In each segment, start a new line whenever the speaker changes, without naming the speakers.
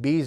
20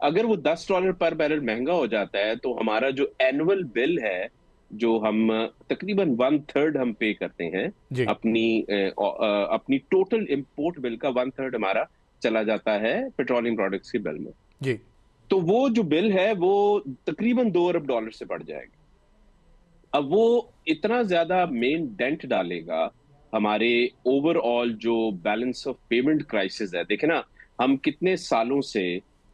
اگر وہ $10 پر بیرل مہنگا ہو جاتا ہے تو ہمارا جو اینول بل ہے، جو ہم تقریباً 1/3 ہم پے کرتے ہیں
جی
اپنی ٹوٹل امپورٹ بل کا 1/3 ہمارا چلا جاتا ہے پیٹرولیم پروڈکٹس کے بل میں.
جی
تو وہ جو بل ہے وہ تقریباً $2 ارب سے بڑھ جائے گا. اب وہ اتنا زیادہ مین ڈینٹ ڈالے گا ہمارے اوور آل جو بیلنس آف پیمنٹ کرائسس ہے. دیکھیں نا، ہم کتنے سالوں سے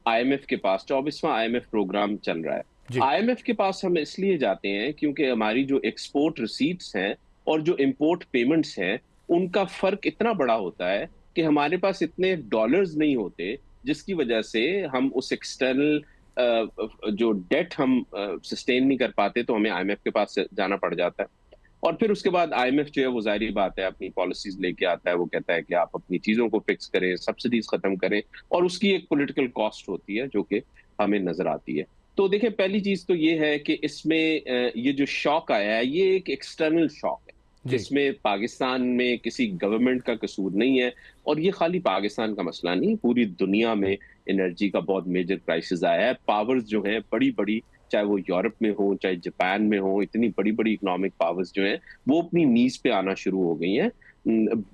آئی ایم ایف کے پاس 24واں آئی ایم ایف پروگرام چل رہا ہے.
جی
آئی ایم ایف کے پاس ہم اس لیے جاتے ہیں کیونکہ ہماری جو ایکسپورٹ ریسیٹس ہیں اور جو امپورٹ پیمنٹس ہیں ان کا فرق اتنا بڑا ہوتا ہے کہ ہمارے پاس اتنے ڈالرز نہیں ہوتے، جس کی وجہ سے ہم اس ایکسٹرنل جو ڈیٹ ہم سسٹین نہیں کر پاتے، تو ہمیں آئی ایم ایف کے پاس جانا پڑ جاتا ہے. اور پھر اس کے بعد آئی ایم ایف جو ہے وہ ظاہری بات ہے اپنی پالیسیز لے کے آتا ہے. وہ کہتا ہے کہ آپ اپنی چیزوں کو فکس کریں، سبسڈیز ختم کریں، اور اس کی ایک پولیٹیکل کاسٹ ہوتی ہے جو کہ ہمیں نظر آتی ہے. تو دیکھیں، پہلی چیز تو یہ ہے کہ اس میں یہ جو شاک آیا ہے یہ ایک ایکسٹرنل شاک ہے.
جی
اس میں پاکستان میں کسی گورنمنٹ کا قصور نہیں ہے، اور یہ خالی پاکستان کا مسئلہ نہیں، پوری دنیا میں انرجی کا بہت میجر کرائسس آیا ہے. پاورز جو ہیں بڑی بڑی، چاہے وہ یورپ میں ہوں چاہے جاپان میں ہوں، اتنی بڑی بڑی اکنامک پاورز جو ہیں وہ اپنی نیز پہ آنا شروع ہو گئی ہیں.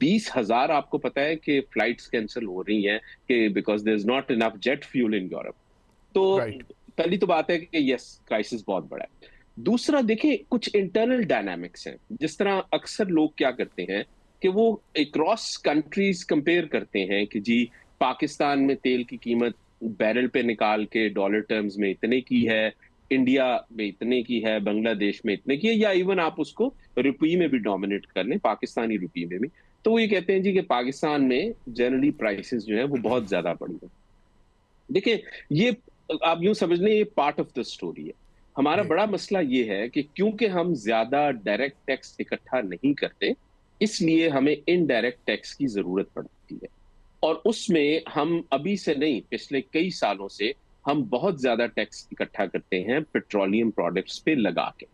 20,000 آپ کو پتا ہے کہ فلائٹس کینسل ہو رہی ہیں کہ because there is not enough jet fuel in Europe. تو
رائٹ
پہلی تو بات ہے کہ یس، کرائسس بہت بڑا ہے. دوسرا دیکھیں، کچھ انٹرنل ڈائنامکس ہیں. جس طرح اکثر لوگ کیا کرتے ہیں کہ وہ اکراس کنٹریز کمپیئر کرتے ہیں کہ جی پاکستان میں تیل کی قیمت بیرل پہ نکال کے ڈالر ٹرمز میں اتنے کی ہے، انڈیا میں اتنے کی ہے، بنگلہ دیش میں اتنے کی ہے، یا ایون آپ اس کو روپی میں بھی ڈومینیٹ کر لیں، پاکستانی روپی میں بھی. تو وہ یہ کہتے ہیں جی کہ پاکستان میں جنرلی پرائسز جو ہیں وہ بہت زیادہ بڑھی ہیں. دیکھیں، یہ آپ یوں سمجھ لیں یہ پارٹ آف دا اسٹوری ہے. ہمارا
جی
بڑا مسئلہ یہ ہے کہ کیونکہ ہم زیادہ ڈائریکٹ ٹیکس اکٹھا نہیں کرتے، اس لیے ہمیں انڈائریکٹ ٹیکس کی ضرورت پڑتی ہے. اور اس میں ہم ابھی سے نہیں، پچھلے کئی سالوں سے ہم بہت زیادہ ٹیکس اکٹھا کرتے ہیں پیٹرولیم پروڈکٹس پہ لگا کے.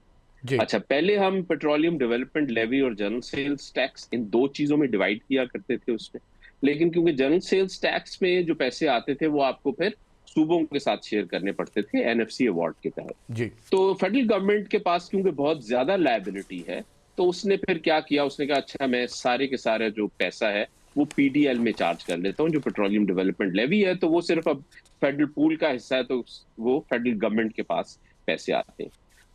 جی
اچھا، پہلے ہم پیٹرولیم ڈیولپمنٹ لیوی اور جنرل سیلز ٹیکس ان دو چیزوں میں ڈیوائڈ کیا کرتے تھے اس میں. لیکن کیونکہ جنرل سیلز ٹیکس میں جو پیسے آتے تھے وہ آپ کو پھر صوبوں کے ساتھ شیئر کرنے پڑتے تھے این ایف سی ایوارڈ کے تحت.
جی
تو فیڈرل گورنمنٹ کے پاس کیونکہ بہت زیادہ لائبلٹی ہے، تو اس نے پھر کیا کیا، اس نے کہا اچھا میں سارے کے سارے جو پیسہ ہے وہ پی ڈی ایل میں چارج کر لیتا ہوں. جو پیٹرولیم ڈیولپمنٹ لیوی ہے تو وہ صرف اب فیڈرل پول کا حصہ ہے، تو وہ فیڈرل گورنمنٹ کے پاس پیسے آتے ہیں.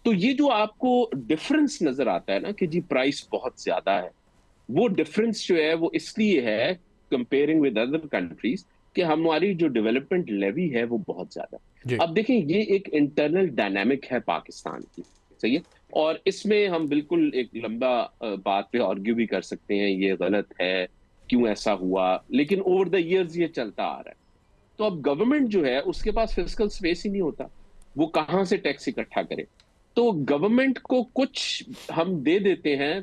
تو یہ جو آپ کو ڈفرنس نظر آتا ہے نا کہ جی پرائس بہت زیادہ ہے، وہ ڈفرنس جو ہے وہ اس لیے ہے کمپیئرنگ ود ادر کنٹریز کہ ہماری جو ڈیولپمنٹ لیوی ہے وہ بہت زیادہ ہے.
جی
اب دیکھیں، یہ ایک انٹرنل ڈائنامک ہے پاکستان کی، صحیح ہے. اور اس میں ہم بالکل ایک لمبا بات پہ آرگیو بھی کر سکتے ہیں یہ غلط ہے، کیوں ایسا ہوا، لیکن اوور دا ایئرز یہ چلتا آ رہا ہے. تو اب گورنمنٹ جو ہے اس کے پاس فسکل اسپیس ہی نہیں ہوتا، وہ کہاں سے ٹیکس اکٹھا کرے. تو گورنمنٹ کو کچھ ہم دے دیتے ہیں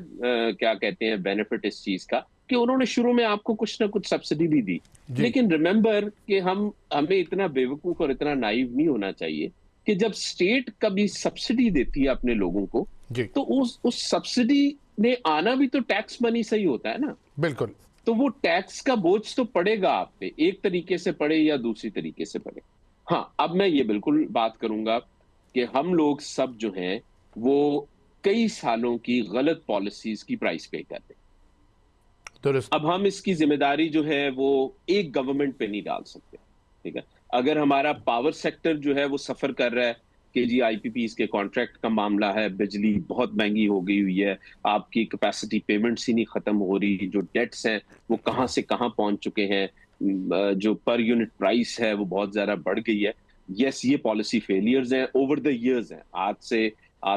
کیا کہتے ہیں بینیفٹ اس چیز کا کہ انہوں نے شروع میں آپ کو کچھ نہ کچھ سبسڈی بھی دی.
جی
لیکن ریممبر کہ ہمیں اتنا بیوقوف اور اتنا نائیو نہیں ہونا چاہیے کہ جب اسٹیٹ کبھی سبسڈی دیتی ہے اپنے لوگوں کو،
جی
تو اس سبسڈی نے آنا بھی تو ٹیکس منی سے ہی ہوتا ہے نا.
بالکل
تو وہ ٹیکس کا بوجھ تو پڑے گا آپ پہ، ایک طریقے سے پڑے یا دوسری طریقے سے پڑے. ہاں، اب میں یہ بالکل بات کروں گا کہ ہم لوگ سب جو ہیں وہ کئی سالوں کی غلط پالیسیز کی پرائس پے کرتے ہیں.
درست
اب ہم اس کی ذمہ داری جو ہے وہ ایک گورنمنٹ پہ نہیں ڈال سکتے، ٹھیک ہے. اگر ہمارا پاور سیکٹر جو ہے وہ سفر کر رہا ہے کہ جی آئی پی پیز کے کانٹریکٹ کا معاملہ ہے، بجلی بہت مہنگی ہو گئی ہوئی ہے، آپ کی کیپیسٹی پیمنٹس ہی نہیں ختم ہو رہی، جو ڈیٹس ہیں وہ کہاں سے کہاں پہنچ چکے ہیں، جو پر یونٹ پرائس ہے وہ بہت زیادہ بڑھ گئی ہے. یس، یہ پالیسی فیلیئرز ہیں، اوور دا ایئرز ہیں. آج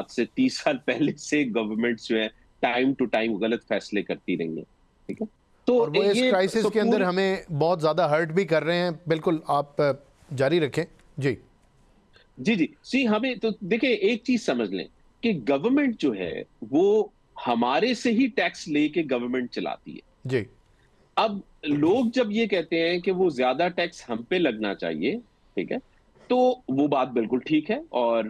سے 30 سال پہلے سے گورنمنٹس جو ہے ٹائم ٹو ٹائم غلط فیصلے کرتی رہی ہیں، ٹھیک ہے. تو
اور وہ اس
یہ
کرائسس
تو
کے اندر
پوری
ہمیں بہت زیادہ ہرٹ بھی کر رہے ہیں. بالکل آپ جاری رکھیں. جی
جی ہمیں تو دیکھیں ایک چیز سمجھ لیں کہ گورنمنٹ جو ہے وہ ہمارے سے ہی ٹیکس لے کے گورنمنٹ چلاتی ہے.
جی
اب لوگ جب یہ کہتے ہیں کہ وہ زیادہ ٹیکس ہم پہ لگنا چاہیے، ٹھیک ہے، تو وہ بات بالکل ٹھیک ہے. اور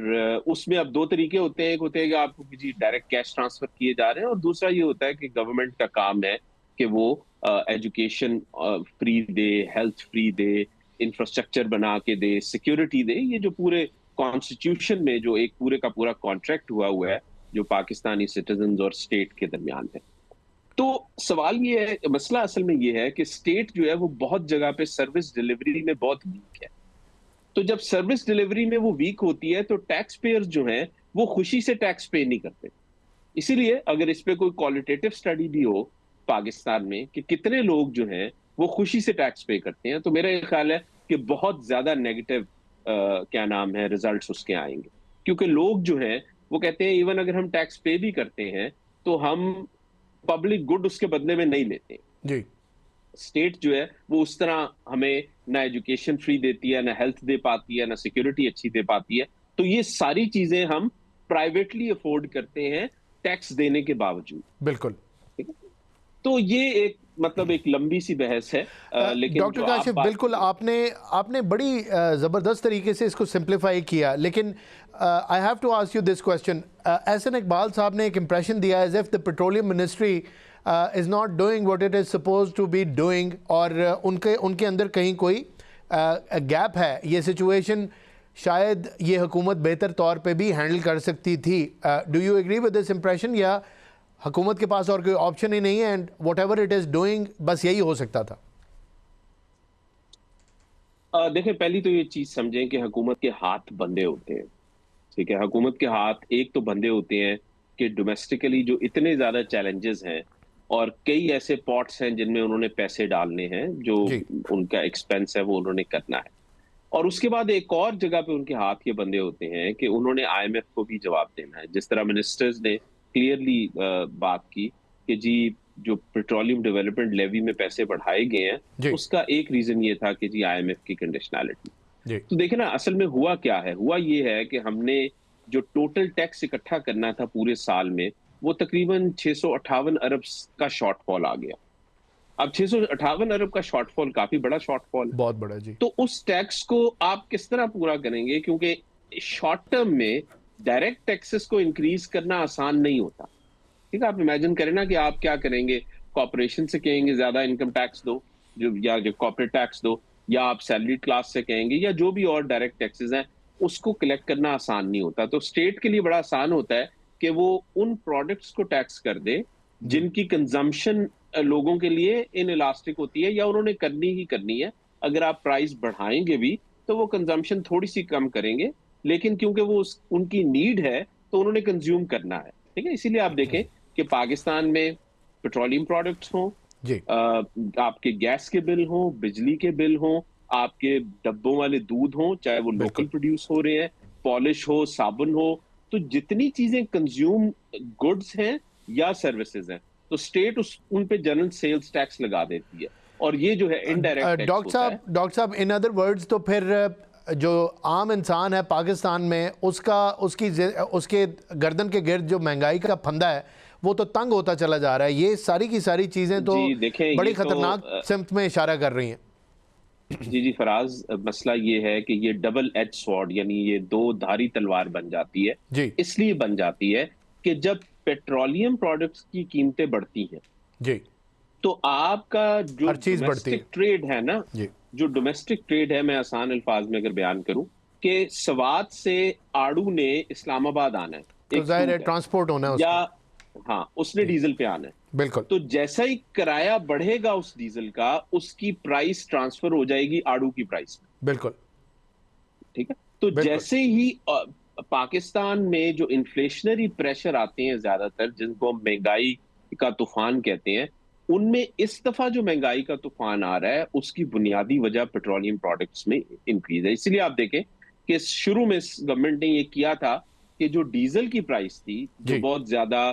اس میں اب دو طریقے ہوتے ہیں، ایک ہوتے ہیں کہ آپ کو جی ڈائریکٹ کیش ٹرانسفر کیے جا رہے ہیں، اور دوسرا یہ ہوتا ہے کہ گورنمنٹ کا کام ہے کہ وہ ایجوکیشن فری دے، ہیلتھ فری دے، انفراسٹرکچر بنا کے دے, سیکیورٹی دے, یہ جو پورے کانسٹیٹیوشن میں جو ایک پورے کا پورا کانٹریکٹ ہوا ہے جو پاکستانی سٹیزنز اور اسٹیٹ کے درمیان ہے. تو سوال یہ ہے, مسئلہ اصل میں یہ ہے کہ اسٹیٹ جو ہے وہ بہت جگہ پہ سروس ڈیلیوری میں بہت ویک ہے. تو جب سروس ڈیلیوری میں وہ ویک ہوتی ہے تو ٹیکس پیئرز جو ہیں وہ خوشی سے ٹیکس پے نہیں کرتے. اسی لیے اگر اس پہ کوئی کوالٹیٹیو اسٹڈی بھی ہو پاکستان میں کہ کتنے لوگ جو ہیں وہ خوشی سے ٹیکس پے کرتے ہیں, تو میرا یہ خیال ہے کہ بہت زیادہ نیگیٹو کیا نام ہے ریزلٹس اس کے آئیں گے. کیونکہ لوگ جو ہیں وہ کہتے ہیں ایون اگر ہم ٹیکس پے بھی کرتے ہیں تو ہم پبلک گڈ اس کے بدلے میں نہیں لیتے.
جی
اسٹیٹ جو ہے وہ اس طرح ہمیں نہ ایجوکیشن فری دیتی ہے, نہ ہیلتھ دے پاتی ہے, نہ سیکیورٹی اچھی دے پاتی ہے. تو یہ ساری چیزیں ہم پرائیویٹلی افورڈ کرتے ہیں ٹیکس دینے کے باوجود.
بالکل.
تو یہ ایک مطلب ایک لمبی سی بحث ہے, لیکن
ڈاکٹر کاشف بالکل آپ نے بڑی زبردست طریقے سے اس کو سمپلیفائی کیا, لیکن I have to ask you this question. Ahsan Iqbal sahab نے ایک امپریشن دیا as if the petroleum ministry is not doing what it is supposed to be doing, اور ان کے اندر کہیں کوئی گیپ ہے. یہ سچویشن شاید یہ حکومت بہتر طور پہ بھی ہینڈل کر سکتی تھی. Do you agree with this impression, یا حکومت کے پاس اور کوئی آپشن ہی نہیں ہے and what ever it is doing بس یہی ہو سکتا تھا؟
دیکھیں, پہلی تو یہ چیز سمجھیں کہ حکومت کے ہاتھ بندے ہوتے ہیں. ٹھیک ہے, حکومت کے ہاتھ ایک تو بندے ہوتے ہیں کہ ڈومیسٹکلی جو اتنے زیادہ چیلنجز ہیں اور کئی ایسے پاٹس ہیں جن میں انہوں نے پیسے ڈالنے ہیں جو ان کا ایکسپینس ہے وہ انہوں نے کرنا ہے. اور اس کے بعد ایک اور جگہ پہ ان کے ہاتھ کے بندے ہوتے ہیں کہ انہوں نے آئی ایم ایف کو بھی جواب دینا ہے. جس طرح منسٹرز نے کلیئرلی بات کی کہ جی جو پیٹرولیم ڈیولپمنٹ لیوی میں پیسے بڑھائے گئے ہیں اس کا ایک ریزن یہ تھا کہ جی آئی ایم ایف کی کنڈیشنالٹی. تو دیکھیں نا, اصل میں ہوا کیا ہے, ہوا یہ ہے کہ ہم نے جو ٹوٹل ٹیکس اکٹھا کرنا تھا پورے سال میں وہ تقریباً 658 ارب کا شارٹ فال آ گیا. اب 658 ارب کا شارٹ فال کافی بڑا شارٹ فال,
بہت بڑا. جی
تو اس ٹیکس کو آپ کس طرح پورا کریں گے, کیونکہ شارٹ ٹرم میں ڈائریکٹ ٹیکسز کو انکریز کرنا آسان نہیں ہوتا. ٹھیک ہے, آپ امیجن کریں نا کہ آپ کیا کریں گے, کارپوریشن سے کہیں گے زیادہ انکم ٹیکس دو یا جو کارپوریٹ ٹیکس دو, یا آپ سیلری کلاس سے کہیں گے, یا جو بھی اور ڈائریکٹ ٹیکسز ہیں اس کو کلیکٹ کرنا آسان نہیں ہوتا. تو اسٹیٹ کے لیے بڑا آسان ہوتا ہے کہ وہ ان پروڈکٹس کو ٹیکس کر دے جن کی کنزمپشن لوگوں کے لیے ان الاسٹک ہوتی ہے یا انہوں نے کرنی ہی کرنی ہے. اگر آپ پرائز بڑھائیں گے بھی تو وہ کنزمپشن تھوڑی سی کم کریں گے, لیکن کیونکہ وہ ان کی نیڈ ہے تو انہوں نے کنزیوم کرنا ہے. ٹھیک ہے, اسی لیے آپ دیکھیں کہ پاکستان میں پیٹرولیم پروڈکٹس ہوں, آپ کے گیس کے بل ہوں, بجلی کے بل ہوں, آپ کے ڈبوں والے دودھ ہوں چاہے وہ لوکل پروڈیوس ہو رہے ہیں, پالش ہو, صابن ہو, تو جتنی چیزیں کنزیوم گڈز ہیں یا سروسز ہیں تو اسٹیٹ ان پہ جنرل سیلز ٹیکس لگا دیتی ہے, اور یہ جو ہے انڈائریکٹ ٹیکس ہوتا ہے.
ڈاکٹر صاحب ان ادر ورڈز تو پھر جو عام انسان ہے پاکستان میں اس کے گردن کے گرد جو مہنگائی کا پھندا ہے وہ تو تنگ ہوتا چلا جا رہا ہے. یہ ساری کی ساری چیزیں تو بڑی خطرناک سمت میں اشارہ کر رہی ہیں.
جی فراز, مسئلہ یہ ہے کہ یہ ڈبل ایج سوارڈ یعنی یہ دو دھاری تلوار بن جاتی ہے. اس لیے بن جاتی ہے کہ جب پیٹرولیم پروڈکٹس کی قیمتیں بڑھتی ہیں
جی
تو آپ کا جو ڈومیسٹک ٹریڈ ہے نا, جو ڈومیسٹک ٹریڈ ہے, میں آسان الفاظ میں اگر بیان کروں کہ سوات سے آڑو نے اسلام آباد آنا ہے,
تو ظاہر ہے ٹرانسپورٹ ہونا ہے,
یا ہاں اس نے ڈیزل پہ آنا ہے.
بالکل.
تو جیسا ہی کرایہ بڑھے گا اس ڈیزل کا, اس کی پرائس ٹرانسفر ہو جائے گی آڑو کی پرائس میں.
بالکل
ٹھیک ہے, تو جیسے ہی پاکستان میں جو انفلیشنری پریشر آتے ہیں زیادہ تر جن کو ہم مہنگائی کا طوفان کہتے ہیں, ان میں اس دفعہ جو مہنگائی کا طوفان آ رہا ہے اس کی بنیادی وجہ پیٹرولیم پروڈکٹس میں انکریز ہے. اسی لیے آپ دیکھیں کہ شروع میں گورنمنٹ نے یہ کیا تھا کہ جو ڈیزل کی پرائس تھی جو بہت زیادہ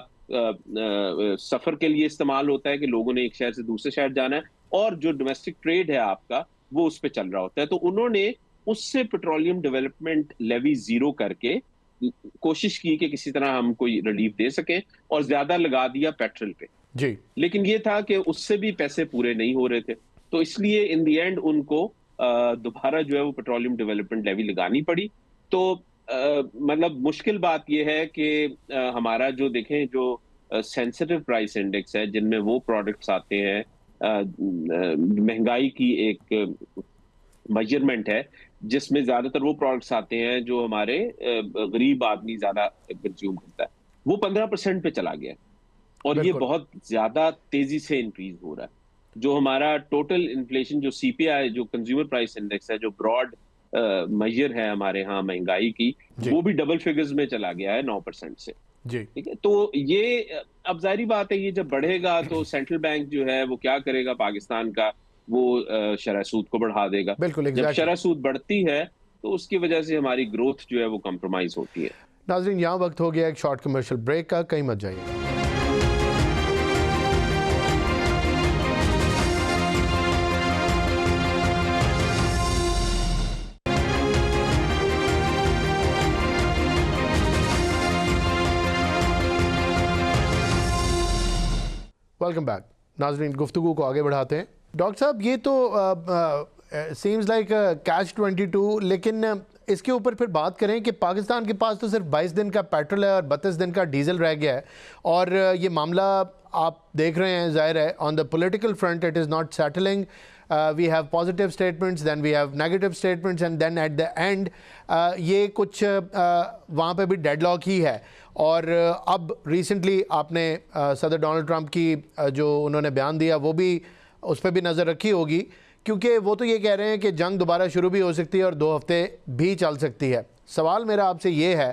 سفر کے لیے استعمال ہوتا ہے کہ لوگوں نے ایک شہر سے دوسرے شہر جانا ہے, اور جو ڈومیسٹک ٹریڈ ہے آپ کا وہ اس پہ چل رہا ہوتا ہے, تو انہوں نے اس سے پیٹرولیم ڈیولپمنٹ لیوی زیرو کر کے کوشش کی کہ کسی طرح ہم کوئی ریلیف دے سکیں, اور زیادہ لگا دیا پیٹرول پہ. لیکن یہ تھا کہ اس سے بھی پیسے پورے نہیں ہو رہے تھے, تو اس لیے ان دی اینڈ ان کو دوبارہ جو ہے وہ پیٹرولیم ڈیولپمنٹ لیوی لگانی پڑی. تو مطلب مشکل بات یہ ہے کہ ہمارا جو دیکھیں جو سینسٹیو پرائس انڈیکس ہے جن میں وہ پروڈکٹس آتے ہیں مہنگائی کی ایک میجرمنٹ ہے جس میں زیادہ تر وہ پروڈکٹس آتے ہیں جو ہمارے غریب آدمی زیادہ کنزیوم کرتا ہے، وہ 15% پہ چلا گیا ہے، اور یہ
بالکل
بہت زیادہ تیزی سے انکریز ہو رہا ہے۔ جو ہمارا ٹوٹل انفلیشن، جو سی پی آئی، جو کنزیومر پرائس انڈیکس ہے، جو براڈ میجر ہے ہمارے ہاں مہنگائی کی،
جی
وہ بھی ڈبل فگرز میں چلا گیا ہے 9% سے۔
جی
ٹھیک ہے، تو یہ اب ظاہری بات ہے، یہ جب بڑھے گا تو سینٹرل بینک جو ہے وہ کیا کرے گا پاکستان کا، وہ شرح سود کو بڑھا دے گا۔
بالکل
جب
ایگزیکٹلی۔
شرح سود بڑھتی ہے تو اس کی وجہ سے ہماری گروتھ جو ہے وہ کمپرومائز ہوتی ہے۔
ناظرین یہاں وقت ہو گیا ایک شارٹ کمرشل بریک کا، کہیں مت جائیے۔ ویلکم بیک ناظرین، گفتگو کو آگے بڑھاتے ہیں۔ ڈاکٹر صاحب یہ تو سیمز لائک کیچ 22، لیکن اس کے اوپر پھر بات کریں کہ پاکستان کے پاس تو صرف 22 دن کا پیٹرول ہے اور 32 دن کا ڈیزل رہ گیا ہے، اور یہ معاملہ آپ دیکھ رہے ہیں، ظاہر ہے on the political front it is not settling, we have positive statements, then we have negative statements, and then at the end یہ کچھ وہاں پہ بھی ڈیڈ لاک ہی ہے۔ اور اب ریسنٹلی آپ نے صدر ڈونلڈ ٹرمپ کی جو انہوں نے بیان دیا وہ بھی اس پہ بھی نظر رکھی ہوگی، کیونکہ وہ تو یہ کہہ رہے ہیں کہ جنگ دوبارہ شروع بھی ہو سکتی ہے اور 2 ہفتے بھی چل سکتی ہے۔ سوال میرا آپ سے یہ ہے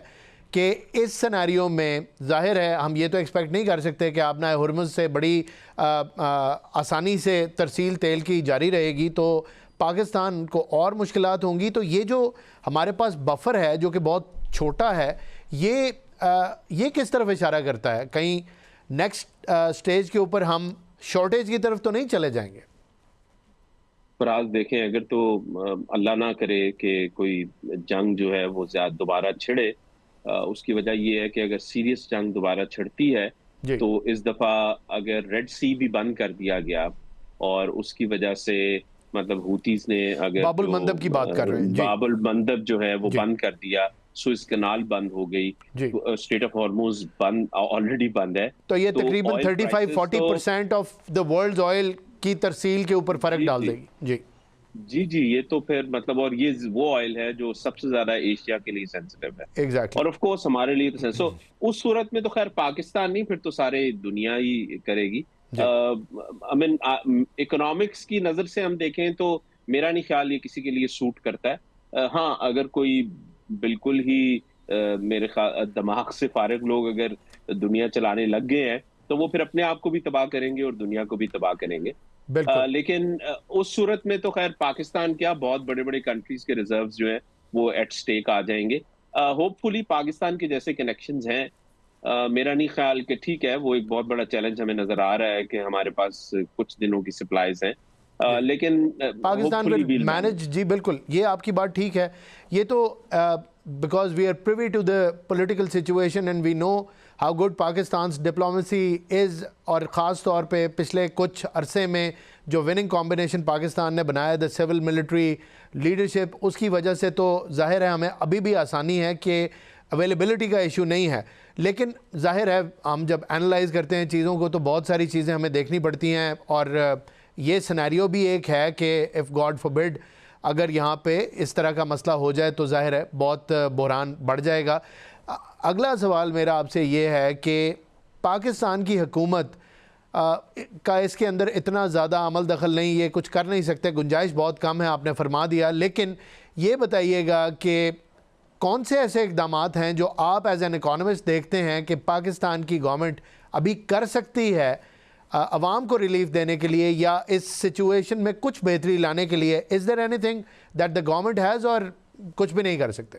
کہ اس سینیریو میں ظاہر ہے ہم یہ تو ایکسپیکٹ نہیں کر سکتے کہ آبنائے ہرمز سے بڑی آسانی سے ترسیل تیل کی جاری رہے گی، تو پاکستان کو اور مشکلات ہوں گی۔ تو یہ جو ہمارے پاس بفر ہے جو کہ بہت چھوٹا ہے، یہ کس طرف اشارہ کرتا ہے؟ کہیں نیکسٹ سٹیج کے اوپر ہم شارٹیج کی طرف تو نہیں چلے جائیں گے؟
فراز دیکھیں، اگر تو اللہ نہ کرے کہ کوئی جنگ جو ہے وہ زیادہ دوبارہ چھڑے، اس کی وجہ یہ ہے کہ اگر سیریس جنگ دوبارہ چھڑتی ہے
جی
تو اس دفعہ اگر ریڈ سی بھی بند کر دیا گیا، اور اس کی وجہ سے مطلب ہوتیز نے اگر
باب المندب کی بات کر رہے ہیں، جی
باب المندب جو ہے وہ
جی
بند کر دیا، سوئز کنال بند ہو گئی،
جی،
اسٹریٹ آف ہارموز بند آلریڈی بند ہے،
تو یہ
تو
تقریباً
آئل پرائسز تو
35-40% آف دا ورلڈز آئل کی ترسیل کے اوپر فرق
جی
ڈال
جی
دے گی۔ جی
جی یہ تو پھر مطلب، اور یہ وہ آئل ہے جو سب سے زیادہ ایشیا کے لیے سینسٹیو ہے،
ایگزیکٹلی
اور آف کورس ہمارے لیے تو سو اس صورت میں تو خیر پاکستان نہیں، پھر تو سارے دنیا ہی کرے گی۔
جی
اکنامکس کی نظر سے ہم دیکھیں تو میرا نہیں خیال یہ کسی کے لیے سوٹ کرتا ہے۔ ہاں اگر کوئی بالکل ہی میرے دماغ سے فارغ لوگ اگر دنیا چلانے لگ گئے ہیں تو وہ پھر اپنے آپ کو بھی تباہ کریں گے اور دنیا کو بھی تباہ کریں گے۔
بالکل
لیکن اس صورت میں تو خیر پاکستان کیا، بہت بڑے بڑے کنٹریز کے ریزروز جو ہیں وہ ایٹ سٹیک آ جائیں گے۔ ہوپ فلی پاکستان کے جیسے کنیکشنز ہیں، میرا نہیں خیال کہ ٹھیک ہے، وہ ایک بہت بڑا چیلنج ہمیں نظر آ رہا ہے کہ ہمارے پاس کچھ دنوں کی سپلائیز ہیں، لیکن
پاکستان ول مینج۔ جی بالکل، یہ آپ کی بات ٹھیک ہے۔ یہ تو because we are privy to the political situation and we know how good Pakistan's diplomacy is, اور خاص طور پہ پچھلے کچھ عرصے میں جو وننگ کمبینیشن پاکستان نے بنایا دا سول ملٹری لیڈرشپ، اس کی وجہ سے تو ظاہر ہے ہمیں ابھی بھی آسانی ہے کہ اویلیبلٹی کا ایشو نہیں ہے، لیکن ظاہر ہے ہم جب انالائز کرتے ہیں چیزوں کو تو بہت ساری چیزیں ہمیں دیکھنی پڑتی ہیں، اور یہ سینیریو بھی ایک ہے کہ اف گاڈ فوربڈ اگر یہاں پہ اس طرح کا مسئلہ ہو جائے تو ظاہر ہے بہت بحران بڑھ جائے گا۔ اگلا سوال میرا آپ سے یہ ہے کہ پاکستان کی حکومت کا اس کے اندر اتنا زیادہ عمل دخل نہیں، یہ کچھ کر نہیں سکتے، گنجائش بہت کم ہے، آپ نے فرما دیا، لیکن یہ بتائیے گا کہ کون سے ایسے اقدامات ہیں جو آپ ایز این اکانومسٹ دیکھتے ہیں کہ پاکستان کی گورنمنٹ ابھی کر سکتی ہے عوام کو ریلیف دینے کے لیے یا اس سچویشن میں کچھ بہتری لانے کے لیے؟ Is there anything that the government has, اور کچھ بھی نہیں کر سکتے؟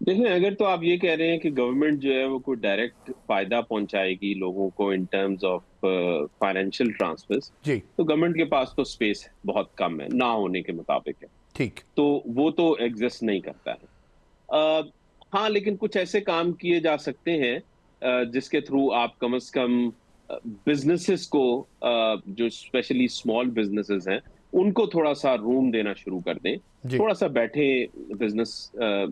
دیکھیں، اگر تو آپ یہ کہہ رہے ہیں کہ گورنمنٹ جو ہے وہ کوئی ڈائریکٹ فائدہ پہنچائے گی لوگوں کو in terms of financial transfers,
جی
تو گورنمنٹ کے پاس تو سپیس بہت کم ہے، نہ ہونے کے مطابق ہے،
ٹھیک،
تو وہ تو ایگزسٹ نہیں کرتا ہے۔ ہاں لیکن کچھ ایسے کام کیے جا سکتے ہیں جس کے تھرو آپ کم از کم بزنسز کو، جو اسپیشلی اسمال بزنسز ہیں، ان کو تھوڑا سا روم دینا شروع کر دیں،
جی
تھوڑا سا بیٹھے بزنس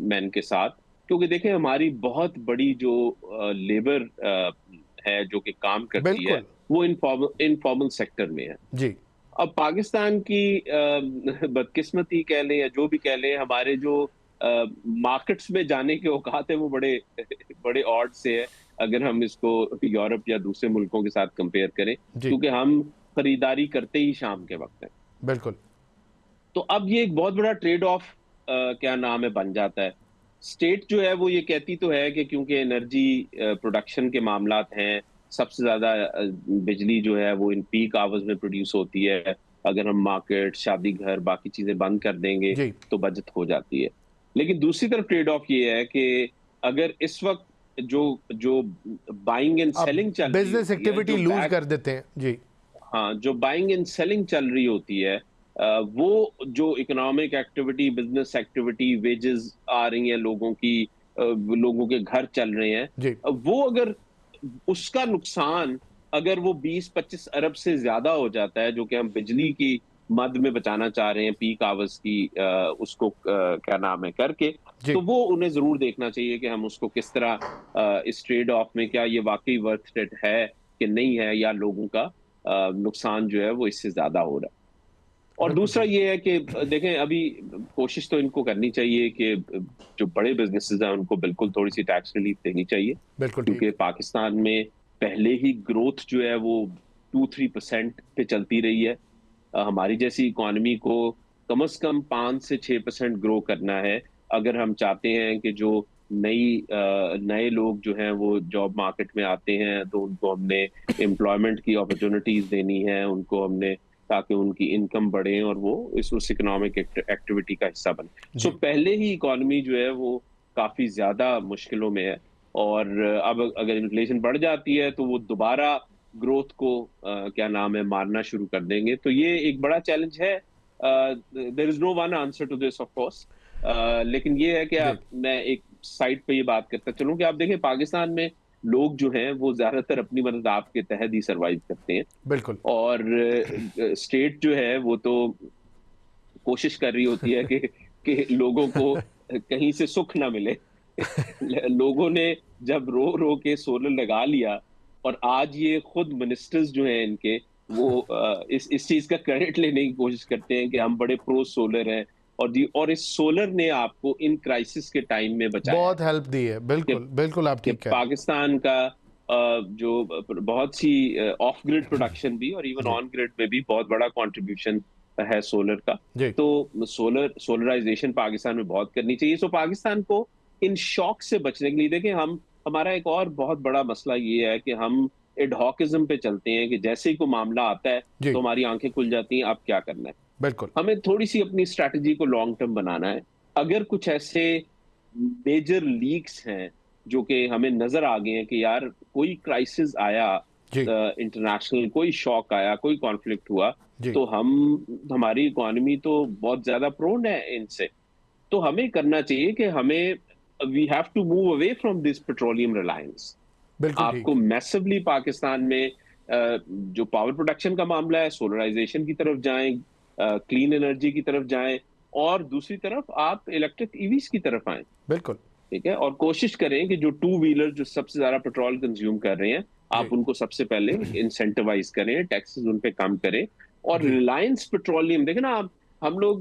مین کے ساتھ، کیونکہ دیکھیں ہماری بہت بڑی جو لیبر ہے جو کہ کام کرتی ہے
بالکل
وہ انفارمل سیکٹر میں ہے،
جی
اب پاکستان کی بدقسمتی کہہ لیں یا جو بھی کہہ لیں، ہمارے جو مارکیٹس میں جانے کے اوقات ہیں وہ بڑے بڑے آڈ سے ہے، اگر ہم اس کو یورپ یا دوسرے ملکوں کے ساتھ کمپیئر کریں،
جی
کیونکہ ہم خریداری کرتے ہی شام کے وقت ہیں.
بالکل.
تو اب یہ ایک بہت بڑا ٹریڈ آف کیا نام ہے بن جاتا ہے. اسٹیٹ جو ہے وہ یہ کہتی تو ہے کہ کیونکہ انرجی پروڈکشن کے معاملات ہیں، سب سے زیادہ بجلی جو ہے وہ ان پیک آورز میں پروڈیوس ہوتی ہے، اگر ہم مارکیٹ، شادی گھر، باقی چیزیں بند کر دیں گے
جی
تو بچت ہو جاتی ہے. لیکن دوسری طرف ٹریڈ آف یہ ہے کہ اگر اس وقت جو جو بائنگ اینڈ
آپ
سیلنگ چل رہی
بزنس
ہوتی ہے،
ایکٹیویٹی
جو
لوز
بیک،
کر دیتے ہیں. جی
ہاں جو بائنگ اینڈ سیلنگ چل رہی ہوتی ہے، وہ جو economic activity, business activity, wages آ رہی ہیں لوگوں کی، لوگوں کے گھر چل رہے ہیں،
جی
وہ اگر اس کا نقصان اگر وہ 20-25 ارب سے زیادہ ہو جاتا ہے، جو کہ ہم بجلی کی مد میں بچانا چاہ رہے ہیں پیک آورز کی، اس کو کیا نام ہے کر کے،
جی
تو وہ انہیں ضرور دیکھنا چاہیے کہ ہم اس کو کس طرح اس ٹریڈ آف میں کیا یہ واقعی ورتھ اٹ ہے کہ نہیں ہے، یا لوگوں کا نقصان جو ہے وہ اس سے زیادہ ہو رہا ہے. اور
بالکل
دوسرا
ٹھیک.
یہ ہے کہ دیکھیں ابھی کوشش تو ان کو کرنی چاہیے کہ جو بڑے بزنسز ہیں ان کو بالکل تھوڑی سی ٹیکس ریلیف دینی چاہیے،
بالکل ٹھیک.
کیونکہ پاکستان میں پہلے ہی گروتھ جو ہے وہ 2-3% پہ چلتی رہی ہے. ہماری جیسی اکانومی کو کم از کم 5 سے 6% گرو کرنا ہے اگر ہم چاہتے ہیں کہ جو نئے لوگ جو ہیں وہ جاب مارکیٹ میں آتے ہیں تو ان کو ہم نے امپلائمنٹ کی اپرچونٹیز دینی ہے، ان کو ہم نے، تاکہ ان کی انکم بڑھے اور وہ اس اکنامک ایکٹیویٹی کا حصہ بنے. سو
جی
پہلے ہی اکانومی جو ہے وہ کافی زیادہ مشکلوں میں ہے، اور اب اگر انفلیشن بڑھ جاتی ہے تو وہ دوبارہ گروتھ کو کیا نام ہے مارنا شروع کر دیں گے. تو یہ ایک بڑا چیلنج ہے. There is no one answer to this of course. لیکن یہ ہے کہ
جی
میں ایک سائٹ پہ یہ بات کرتا چلوں کہ آپ دیکھیں پاکستان میں لوگ جو ہیں وہ زیادہ تر اپنی مدد آپ کے تحت ہی سروائیو کرتے ہیں،
بالکل.
اور اسٹیٹ جو ہے وہ تو کوشش کر رہی ہوتی ہے کہ لوگوں کو کہیں سے سکھ نہ ملے. لوگوں نے جب رو رو کے سولر لگا لیا، اور آج یہ خود منسٹرز جو ہیں ان کے، وہ اس چیز کا کریڈٹ لینے کی کوشش کرتے ہیں کہ ہم بڑے پرو سولر ہیں، اور اس سولر نے آپ کو ان کرائسس کے ٹائم میں بچایا
بہت
ہے.
ہیلپ دی ہے.
کہ
بالکل بالکل آپ
کہ
ٹھیک کہہ رہے
پاکستان کا جو بہت سی آف گریڈ پروڈکشن بھی اور ایون
ہیں.
آن گریڈ میں بھی بہت بڑا کنٹریبیوشن ہے سولر کا.
جی جی
تو سولرائزیشن پاکستان میں بہت کرنی چاہیے. سو پاکستان کو ان شاک سے بچنے کے لیے، دیکھیں ہمارا ایک اور بہت بڑا مسئلہ یہ ہے کہ ہم ایڈہاکزم پہ چلتے ہیں کہ جیسے ہی کوئی معاملہ آتا ہے
جی
تو ہماری آنکھیں کھل جاتی ہیں اب کیا کرنا ہے.
بالکل.
ہمیں تھوڑی سی اپنی اسٹریٹجی کو لانگ ٹرم بنانا ہے. اگر کچھ ایسے میجر لیکس ہیں جو کہ ہمیں نظر آ گئے ہیں کہ یار کوئی کرائسس آیا
جی
انٹرنیشنل، کوئی شوق آیا، کوئی کانفلکٹ ہوا،
جی
تو ہماری اکانومی تو بہت زیادہ پرون ہے ان سے. تو ہمیں کرنا چاہیے کہ ہمیں we have to move away from this petroleum reliance.
بالکل
آپ کو
ٹھیک.
میسولی پاکستان میں جو پاور پروڈکشن کا معاملہ ہے، سولرائزیشن کی طرف جائیں، کلین انرجی کی طرف جائیں، اور دوسری طرف آپ الیکٹرک ایویز کی طرف آئیں.
بالکل.
ٹھیک ہے، اور کوشش کریں کہ جو ٹو ویلر جو سب سے زیادہ پیٹرول کنزیوم کر رہے ہیں، آپ
جی
ان کو سب سے پہلے انسینٹیوائز کریں، ٹیکسز ان پہ کم کریں. اور
جی
ریلائنس پیٹرولیم دیکھیں نا، ہم لوگ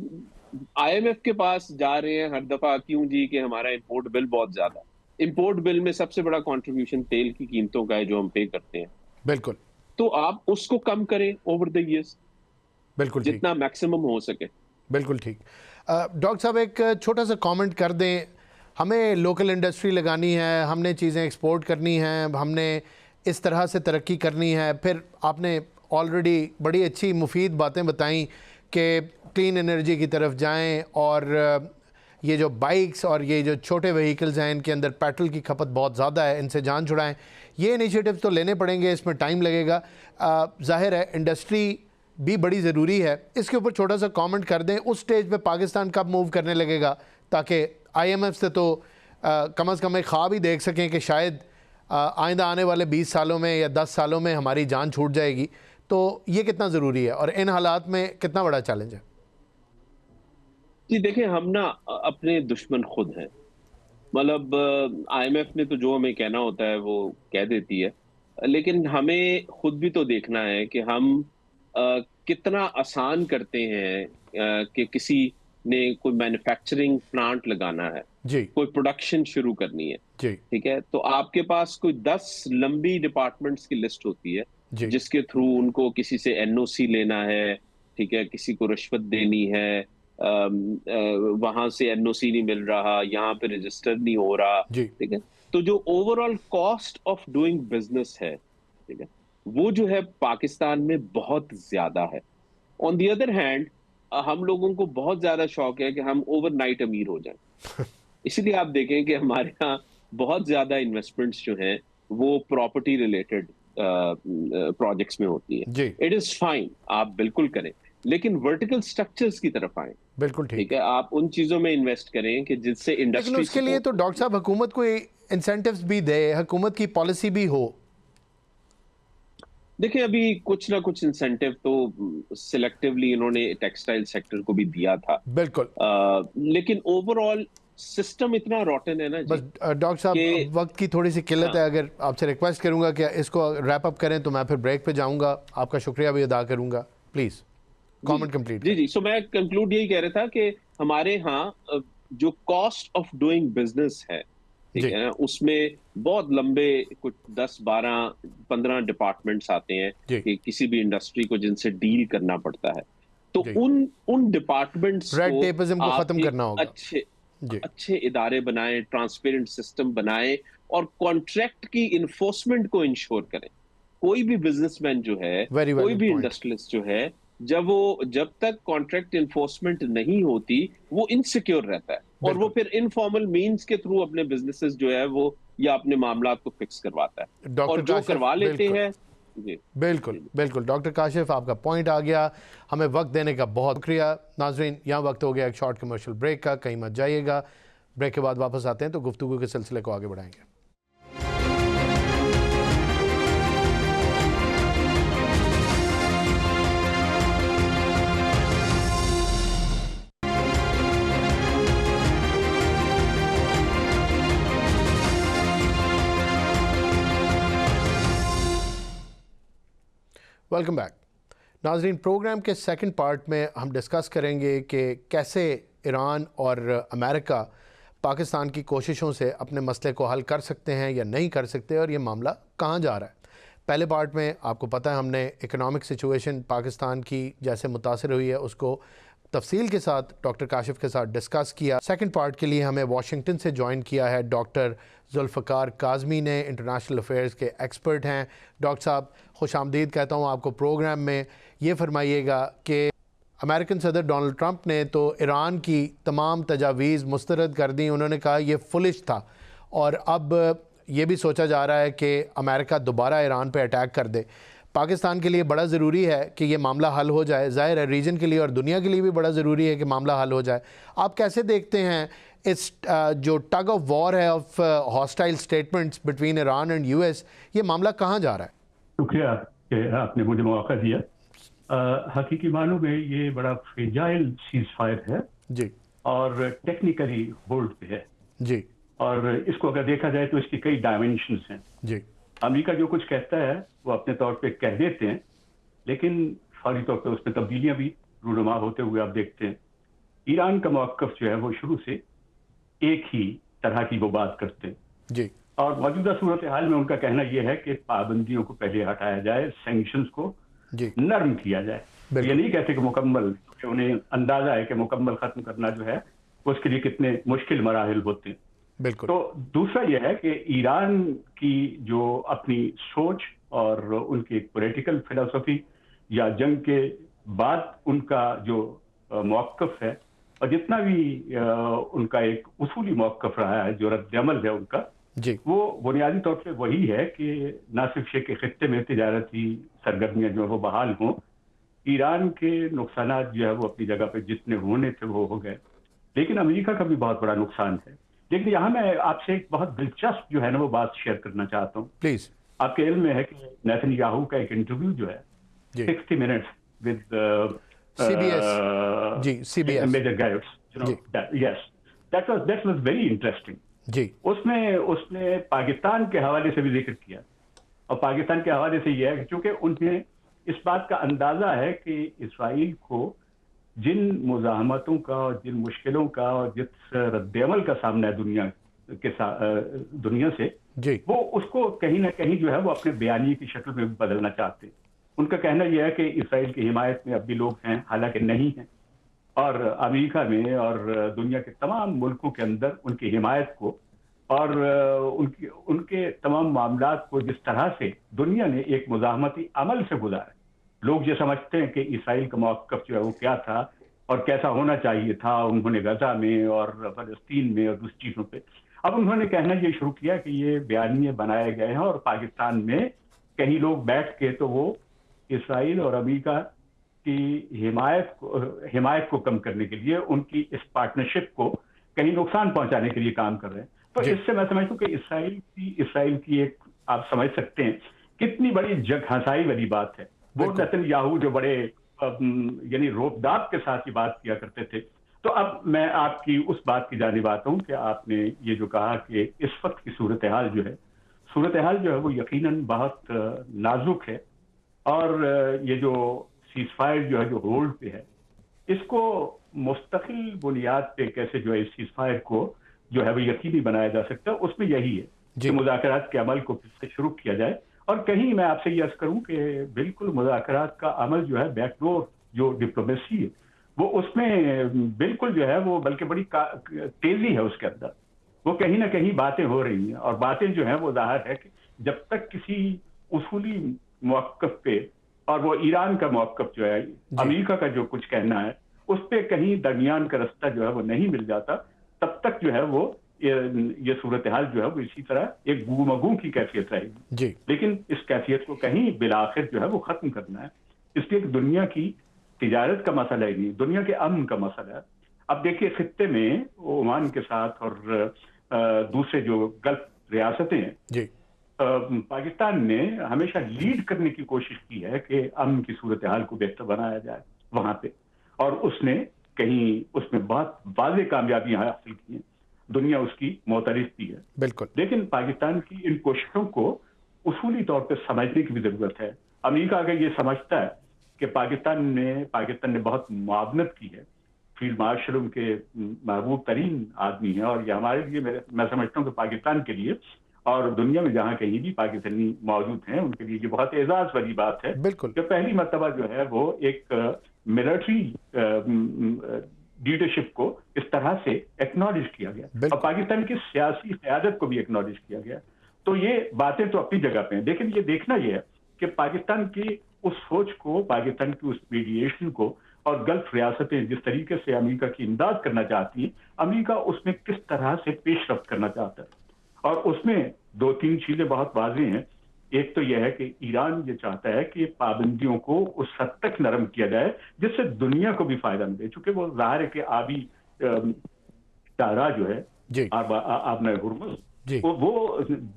آئی ایم ایف کے پاس جا رہے ہیں ہر دفعہ، کیوں جی کہ ہمارا امپورٹ بل بہت زیادہ ہے. امپورٹ بل میں سب سے بڑا کنٹریبیوشن تیل کی قیمتوں کا ہے جو ہم پے کرتے ہیں.
بالکل.
تو آپ اس کو کم کریں اوور دا ایئرس
بالکل ٹھیک.
جتنا میکسیمم ہو سکے.
بالکل ٹھیک. ڈاکٹر صاحب ایک چھوٹا سا کامنٹ کر دیں. ہمیں لوکل انڈسٹری لگانی ہے، ہم نے چیزیں ایکسپورٹ کرنی ہیں، ہم نے اس طرح سے ترقی کرنی ہے. پھر آپ نے آلریڈی بڑی اچھی مفید باتیں بتائیں کہ کلین انرجی کی طرف جائیں، اور یہ جو بائکس اور یہ جو چھوٹے وہیکلز ہیں ان کے اندر پیٹرول کی کھپت بہت زیادہ ہے، ان سے جان چھڑائیں. یہ انیشیٹیوز تو لینے پڑیں گے، اس میں ٹائم لگے گا. ظاہر ہے انڈسٹری بھی بڑی ضروری ہے. اس کے اوپر چھوٹا سا کامنٹ کر دیں، اس سٹیج پہ پاکستان کب موو کرنے لگے گا تاکہ آئی ایم ایف سے تو کم از کم ایک خواب ہی دیکھ سکیں کہ شاید آئندہ آنے والے 20 سالوں میں یا 10 سالوں میں ہماری جان چھوٹ جائے گی. تو یہ کتنا ضروری ہے اور ان حالات میں کتنا بڑا چیلنج ہے؟
جی دیکھیں، ہم نا اپنے دشمن خود ہیں. مطلب آئی ایم ایف نے تو جو ہمیں کہنا ہوتا ہے وہ کہہ دیتی ہے، لیکن ہمیں خود بھی تو دیکھنا ہے کہ ہم کتنا آسان کرتے ہیں کہ کسی نے کوئی مینوفیکچرنگ پلانٹ لگانا ہے,
جی
کوئی پروڈکشن شروع کرنی ہے,
جی
ٹھیک ہے, تو آپ کے پاس کوئی 10 لمبی ڈپارٹمنٹس کی لسٹ ہوتی ہے
جی
جس کے تھرو ان کو کسی سے NOC لینا ہے, ٹھیک ہے, کسی کو رشوت دینی ہے, وہاں سے NOC نہیں مل رہا, یہاں پہ رجسٹر نہیں ہو رہا,
جی
ٹھیک ہے. تو جو over all cost of doing business ہے, ٹھیک ہے, وہ جو ہے پاکستان میں بہت زیادہ ہے. آن دی ادر ہینڈ ہم لوگوں کو بہت زیادہ شوق ہے کہ ہم اوور نائٹ امیر ہو جائیں. اسی لیے آپ دیکھیں کہ ہمارے ہاں بہت زیادہ انویسٹمنٹس جو ہیں وہ پراپرٹی ریلیٹڈ پروجیکٹس میں ہوتی ہیں.
جی
اٹ از فائن, آپ بالکل کریں, لیکن ورٹیکل سٹرکچرز کی طرف آئیں.
بالکل
ٹھیک
ٹھیک.
ہے, آپ ان چیزوں میں انویسٹ کریں کہ جس سے
لیکن
انڈسٹری
اس کے لیے تو ڈاکٹر صاحب حکومت کو انسینٹیوز بھی دے, حکومت کی پالیسی بھی ہو.
دیکھیں ابھی کچھ نہ کچھ انسینٹیو تو سلیکٹیولی انہوں نے ٹیکسٹائل سیکٹر کو بھی دیا تھا,
بالکل.
لیکن اوور آل سسٹم اتنا روٹن ہے نا جی.
بس ڈاکٹر صاحب
کہ
وقت کی تھوڑی سی قلت
ہاں
ہے, اگر آپ سے ریکویسٹ کروں گا کہ اس کو ریپ اپ کریں تو میں پھر بریک پہ جاؤں گا, آپ کا شکریہ بھی ادا کروں گا. پلیز کامنٹ کمپلیٹ
جی
کریں.
جی, سو میں کنکلوڈ یہی کہہ رہا تھا کہ ہمارے ہاں جو کاسٹ آف ڈوئنگ بزنس ہے, ٹھیک
جی
ہے, اس میں بہت لمبے کچھ 10-12-15 ڈپارٹمنٹس آتے ہیں
جی
کہ کسی بھی انڈسٹری کو جن سے ڈیل کرنا پڑتا ہے. تو
جی
ان ڈپارٹمنٹس
ریڈ
کو
ٹیپزم کو
آپ
ختم
ایک
کرنا ہوگا. جی
اچھے ادارے بنائیں, ٹرانسپیرنٹ سسٹم بنائیں, اور کانٹریکٹ کی انفورسمنٹ کو انشور کریں. کوئی بھی بزنس مین جو ہے,
ویری
کوئی
ویلڈ
بھی
پوائنٹ.
انڈسٹریلسٹ جو ہے, جب تک کانٹریکٹ انفورسمنٹ نہیں ہوتی وہ انسیکیور رہتا ہے, اور وہ
بالکل
پھر انفارمل مینز کے تھرو اپنے بزنسز جو ہے وہ یا اپنے معاملات کو فکس کرواتا ہے, اور
ڈاکٹر
جو
کاشف
کروا لیتے
بالکل
ہیں. جی
بالکل بالکل ڈاکٹر کاشف, آپ کا پوائنٹ آ گیا, ہمیں وقت دینے کا بہت شکریہ. ناظرین یہاں وقت ہو گیا ایک شارٹ کمرشل بریک کا, کہیں مت جائیے گا. بریک کے بعد واپس آتے ہیں تو گفتگو کے سلسلے کو آگے بڑھائیں گے. Welcome back. ناظرین پروگرام کے سیکنڈ پارٹ میں ہم ڈسکس کریں گے کہ کیسے ایران اور امریکہ پاکستان کی کوششوں سے اپنے مسئلے کو حل کر سکتے ہیں یا نہیں کر سکتے, اور یہ معاملہ کہاں جا رہا ہے. پہلے پارٹ میں آپ کو پتہ ہے ہم نے اکنامک سچویشن پاکستان کی جیسے متاثر ہوئی ہے اس کو تفصیل کے ساتھ ڈاکٹر کاشف کے ساتھ ڈسکس کیا. سیکنڈ پارٹ کے لیے ہمیں واشنگٹن سے جوائن کیا ہے ڈاکٹر ذوالفقار کاظمی نے, انٹرنیشنل افیئرز کے ایکسپرٹ ہیں. ڈاکٹر صاحب خوش آمدید کہتا ہوں آپ کو پروگرام میں. یہ فرمائیے گا کہ امریکن صدر ڈونلڈ ٹرمپ نے تو ایران کی تمام تجاویز مسترد کر دیں, انہوں نے کہا یہ فلش تھا, اور اب یہ بھی سوچا جا رہا ہے کہ امریکہ دوبارہ ایران پہ اٹیک کر دے. پاکستان کے لیے بڑا ضروری ہے کہ یہ معاملہ حل ہو جائے, ظاہر ہے ریجن کے لیے اور دنیا کے لیے بھی بڑا ضروری ہے کہ معاملہ حل ہو جائے. آپ کیسے دیکھتے ہیں اس جو ٹگ آف وار ہے of hostile statements between Iran and US, یہ معاملہ کہاں جا رہا ہے؟
شکریہ کہ آپ نے مجھے موقع دیا. حقیقی معنوں میں یہ بڑا فریجائل سیز فائر ہے
جی,
اور ٹیکنیکلی ہولڈ پہ ہے,
جی
اور اس کو اگر دیکھا جائے تو اس کی کئی ڈائمینشنز ہیں.
جی
امریکہ جو کچھ کہتا ہے وہ اپنے طور پہ کہہ دیتے ہیں, لیکن فوری طور پہ اس میں تبدیلیاں بھی رونما ہوتے ہوئے آپ دیکھتے ہیں. ایران کا موقف جو ہے وہ شروع سے ایک ہی طرح کی وہ بات کرتے ہیں,
جی
اور موجودہ صورتحال میں ان کا کہنا یہ ہے کہ پابندیوں کو پہلے ہٹایا جائے, سینکشنز کو
جی
نرم کیا جائے. یہ نہیں کہتے کہ مکمل, کہ انہیں اندازہ ہے کہ مکمل ختم کرنا جو ہے اس کے لیے کتنے مشکل مراحل ہوتے ہیں.
بالکل.
تو دوسرا یہ ہے کہ ایران کی جو اپنی سوچ اور ان کی پولیٹیکل فلسفی یا جنگ کے بعد ان کا جو موقف ہے, اور جتنا بھی ان کا ایک اصولی موقف رہا ہے, جو رد عمل ہے ان کا,
جی
وہ بنیادی طور پہ وہی ہے کہ نہ صرف یہ کہ خطے میں تجارتی سرگرمیاں جو ہے وہ بحال ہوں, ایران کے نقصانات جو ہے وہ اپنی جگہ پہ جتنے ہونے تھے وہ ہو گئے, لیکن امریکہ کا بھی بہت بڑا نقصان ہے. لیکن یہاں میں آپ سے ایک بہت دلچسپ جو ہے نا وہ بات شیئر کرنا چاہتا ہوں.
پلیز.
آپ کے علم میں ہے کہ نیتن یاہو کا ایک انٹرویو جو ہے 60 minutes with
CBS
major guides, yes that was very interesting.
جی,
اس نے پاکستان کے حوالے سے بھی ذکر کیا, اور پاکستان کے حوالے سے یہ ہے کہ چونکہ انہیں اس بات کا اندازہ ہے کہ اسرائیل کو جن مزاحمتوں کا اور جن مشکلوں کا اور جس رد عمل کا سامنا ہے دنیا سے
جی
وہ اس کو کہیں نہ کہیں جو ہے وہ اپنے بیانیے کی شکل میں بدلنا چاہتے ہیں. ان کا کہنا یہ ہے کہ اسرائیل کی حمایت میں اب بھی لوگ ہیں، حالانکہ نہیں ہیں، اور امریکہ میں اور دنیا کے تمام ملکوں کے اندر ان کی حمایت کو اور ان کے تمام معاملات کو جس طرح سے دنیا نے ایک مزاحمتی عمل سے گزارا. لوگ یہ سمجھتے ہیں کہ اسرائیل کا موقف جو ہے وہ کیا تھا اور کیسا ہونا چاہیے تھا، انہوں نے غزہ میں اور فلسطین میں اور دوسری چیزوں پہ. اب انہوں نے کہنا یہ شروع کیا کہ یہ بیانیے بنائے گئے ہیں اور پاکستان میں کہیں لوگ بیٹھ کے تو وہ اسرائیل اور امریکہ کی حمایت کو کم کرنے کے لیے ان کی اس پارٹنرشپ کو کہیں نقصان پہنچانے کے لیے کام کر رہے ہیں. تو اس سے میں سمجھتا ہوں کہ اسرائیل کی ایک آپ سمجھ سکتے ہیں کتنی بڑی جگ ہنسائی والی بات ہے. وہ نتن یاہو جو بڑے یعنی روب داب کے ساتھ یہ بات کیا کرتے تھے. تو اب میں آپ کی اس بات کی جانب آتا ہوں کہ آپ نے یہ جو کہا کہ اس وقت کی صورتحال جو ہے وہ یقیناً بہت نازک ہے، اور یہ جو سیز فائر جو ہے جو ہولڈ پہ ہے، اس کو مستقل بنیاد پہ کیسے جو ہے اس سیز فائر کو جو ہے وہ یقینی بنایا جا سکتا ہے، اس میں یہی ہے کہ مذاکرات کے عمل کو پھر سے شروع کیا جائے. اور کہیں میں آپ سے یہ عرض کروں کہ بالکل مذاکرات کا عمل جو ہے بیک ڈور جو ڈپلومیسی ہے وہ اس میں بالکل جو ہے وہ بلکہ بڑی تیزی ہے اس کے اندر. وہ کہیں نہ کہیں باتیں ہو رہی ہیں، اور باتیں جو ہیں وہ ظاہر ہے کہ جب تک کسی اصولی موقف پہ، اور وہ ایران کا موقف جو ہے امریکہ کا جو کچھ کہنا ہے اس پہ کہیں درمیان کا رستہ جو ہے وہ نہیں مل جاتا، تب تک جو ہے وہ یہ صورتحال جو ہے وہ اسی طرح ایک گو مگو کی کیفیت رہے گی. لیکن اس کیفیت کو کہیں بالآخر جو ہے وہ ختم کرنا ہے. اس لیے دنیا کی تجارت کا مسئلہ ہی نہیں، دنیا کے امن کا مسئلہ ہے. اب دیکھیے خطے میں عمان کے ساتھ اور دوسرے جو گلف ریاستیں ہیں، پاکستان نے ہمیشہ لیڈ کرنے کی کوشش کی ہے کہ امن کی صورتحال کو بہتر بنایا جائے وہاں پہ، اور اس نے کہیں اس میں بہت واضح کامیابیاں حاصل کی ہیں. دنیا اس کی معترف بھی ہے.
بالکل.
لیکن پاکستان کی ان کوششوں کو اصولی طور پہ سمجھنے کی بھی ضرورت ہے. امریکہ اگر یہ سمجھتا ہے کہ پاکستان نے بہت معاونت کی ہے، فیلڈ مارشل ان کے محبوب ترین آدمی ہیں، اور یہ ہمارے لیے میں سمجھتا ہوں کہ پاکستان کے لیے اور دنیا میں جہاں کہیں بھی پاکستانی موجود ہیں ان کے لیے یہ بہت اعزاز والی بات ہے کہ پہلی مرتبہ جو ہے وہ ایک ملٹری لیڈرشپ کو اس طرح سے ایکنالج کیا گیا، اور پاکستان کی سیاسی قیادت کو بھی ایکنالج کیا گیا. تو یہ باتیں تو اپنی جگہ پہ ہیں، لیکن یہ دیکھنا یہ ہے کہ پاکستان کی اس سوچ کو، پاکستان کی اس میڈیشن کو، اور گلف ریاستیں جس طریقے سے امریکہ کی امداد کرنا چاہتی ہیں، امریکہ اس میں کس طرح سے پیش رفت کرنا چاہتا ہے. اور اس میں دو تین چیزیں بہت واضح ہیں. ایک تو یہ ہے کہ ایران یہ چاہتا ہے کہ پابندیوں کو اس حد تک نرم کیا جائے جس سے دنیا کو بھی فائدہ ملے، چونکہ وہ ظاہر ہے کہ آبی شاہراہ جو ہے آبنائے ہرمز، وہ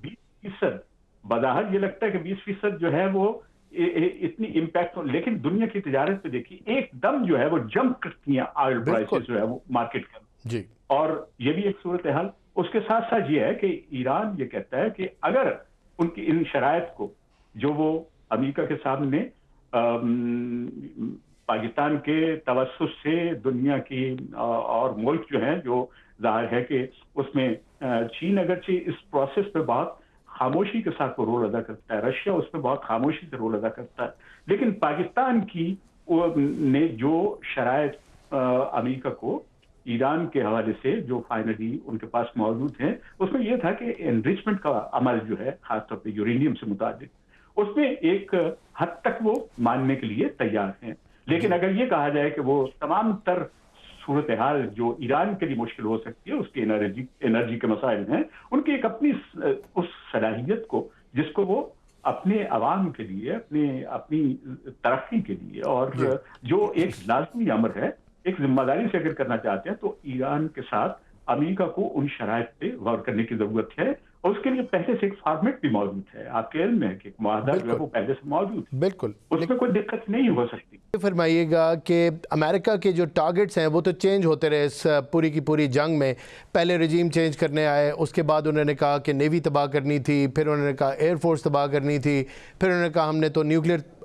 20% بظاہر یہ لگتا ہے کہ 20% جو ہے وہ اتنی امپیکٹ، لیکن دنیا کی تجارت پہ دیکھیے ایک دم جو ہے وہ جمپ کرتی ہیں آئل پرائسز جو ہے وہ مارکیٹ کا. اور یہ بھی ایک صورتحال. اس کے ساتھ ساتھ یہ ہے کہ ایران یہ کہتا ہے کہ اگر ان کی ان شرائط کو جو وہ امریکہ کے سامنے پاکستان کے توسط سے دنیا کی اور ملک جو ہیں، جو ظاہر ہے کہ اس میں چین اگرچہ اس پروسیس پہ بہت خاموشی کے ساتھ وہ رول ادا کرتا ہے، رشیا اس پہ بہت خاموشی سے رول ادا کرتا ہے، لیکن پاکستان کی نے جو شرائط امریکہ کو ایران کے حوالے سے جو فائنلی ان کے پاس موجود ہیں، اس میں یہ تھا کہ انریچمنٹ کا عمل جو ہے خاص طور پہ یورینیم سے متعلق، اس میں ایک حد تک وہ ماننے کے لیے تیار ہیں. لیکن اگر یہ کہا جائے کہ وہ تمام تر صورتحال جو ایران کے لیے مشکل ہو سکتی ہے، اس کی انرجی کے مسائل ہیں، ان کی ایک اپنی اس صلاحیت کو جس کو وہ اپنے عوام کے لیے، اپنی ترقی کے لیے، اور جو ایک لازمی امر ہے، ایک ذمہ داری سے اگر کرنا چاہتے ہیں، تو ایران کے ساتھ امریکہ کو ان شرائط پہ غور کرنے کی ضرورت ہے، اور اس کے لیے پہلے سے ایک فارمیٹ بھی موجود ہے. آپ کے علم میں ہے کہ ایک معاہدہ جو ہے وہ پہلے سے موجود ہے،
بالکل
اس میں کوئی دقت نہیں ہو سکتی.
فرمائیے گا کہ امریکہ کے جو ٹارگٹس ہیں وہ تو چینج ہوتے رہے اس پوری کی پوری جنگ میں. پہلے رجیم چینج کرنے آئے، اس کے بعد انہوں نے کہا کہ نیوی تباہ کرنی تھی، پھر انہوں نے کہا ایئر فورس تباہ کرنی تھی، پھر انہوں نے کہا ہم نے تو نیوکلیر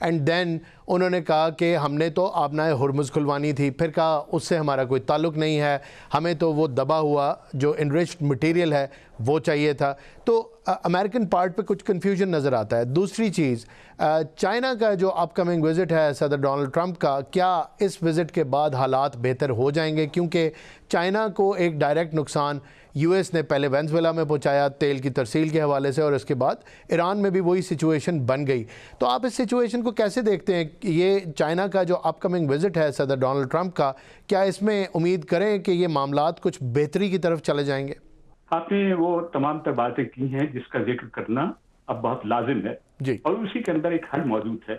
اینڈ دین انہوں نے کہا کہ ہم نے تو آبنائے ہرمز کھلوانی تھی, پھر کہا اس سے ہمارا کوئی تعلق نہیں ہے, ہمیں تو وہ دبا ہوا جو انریچڈ مٹیریل ہے وہ چاہیے تھا. تو امریکن پارٹ پہ کچھ کنفیوژن نظر آتا ہے. دوسری چیز, چائنا کا جو اپ کمنگ وزٹ ہے صدر ڈونلڈ ٹرمپ کا, کیا اس وزٹ کے بعد حالات بہتر ہو جائیں گے؟ کیونکہ چائنا کو ایک ڈائریکٹ نقصان یو ایس نے پہلے وینزویلا میں پہنچایا تیل کی ترسیل کے حوالے سے, اور اس کے بعد ایران میں بھی وہی سچویشن بن گئی. تو آپ اس سچویشن کو کیسے دیکھتے ہیں کہ یہ چائنا کا جو اپ کمنگ وزٹ ہے صدر ڈونلڈ ٹرمپ کا, کیا اس میں امید کریں کہ یہ معاملات کچھ بہتری کی طرف چلے جائیں گے؟
آپ نے وہ تمام تر باتیں کی ہیں جس کا ذکر کرنا اب بہت لازم ہے
جی,
اور اسی کے اندر ایک حل موجود ہے.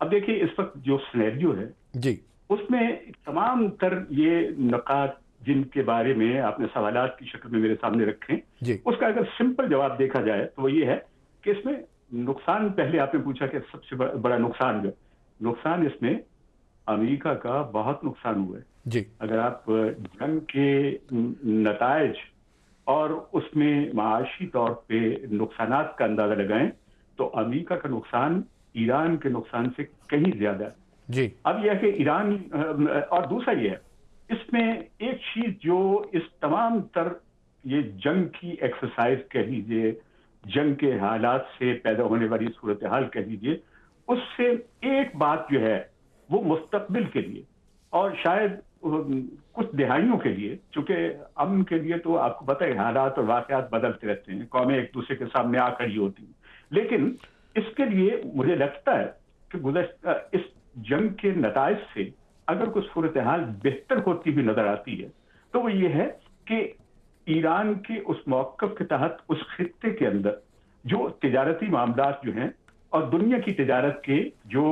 اب دیکھیے اس وقت جو سینیریو ہے
جی,
اس میں تمام تر یہ نکات جن کے بارے میں آپ نے سوالات کی شکل میں میرے سامنے رکھے,
جی,
اس کا اگر سمپل جواب دیکھا جائے تو وہ یہ ہے کہ اس میں نقصان, پہلے آپ نے پوچھا کہ سب سے بڑا نقصان جو نقصان اس میں امریکہ کا بہت نقصان ہوا ہے.
جی,
اگر آپ جنگ کے نتائج اور اس میں معاشی طور پہ نقصانات کا اندازہ لگائیں تو امریکہ کا نقصان ایران کے نقصان سے کہیں زیادہ ہے.
جی,
اب یہ ہے کہ ایران, اور دوسرا یہ ہے اس میں ایک چیز جو اس تمام تر یہ جنگ کی ایکسرسائز کہہ لیجیے, جنگ کے حالات سے پیدا ہونے والی صورتحال کہہ لیجیے, اس سے ایک بات جو ہے وہ مستقبل کے لیے اور شاید کچھ دہائیوں کے لیے, چونکہ امن کے لیے تو آپ کو پتہ ہے حالات اور واقعات بدلتے رہتے ہیں, قومیں ایک دوسرے کے سامنے آ کھڑی ہوتی ہیں, لیکن اس کے لیے مجھے لگتا ہے کہ گزشتہ اس جنگ کے نتائج سے اگر کچھ صورتحال بہتر ہوتی ہوئی نظر آتی ہے تو وہ یہ ہے کہ ایران کے اس موقف کے تحت اس خطے کے اندر جو تجارتی معاملات جو ہیں اور دنیا کی تجارت کے جو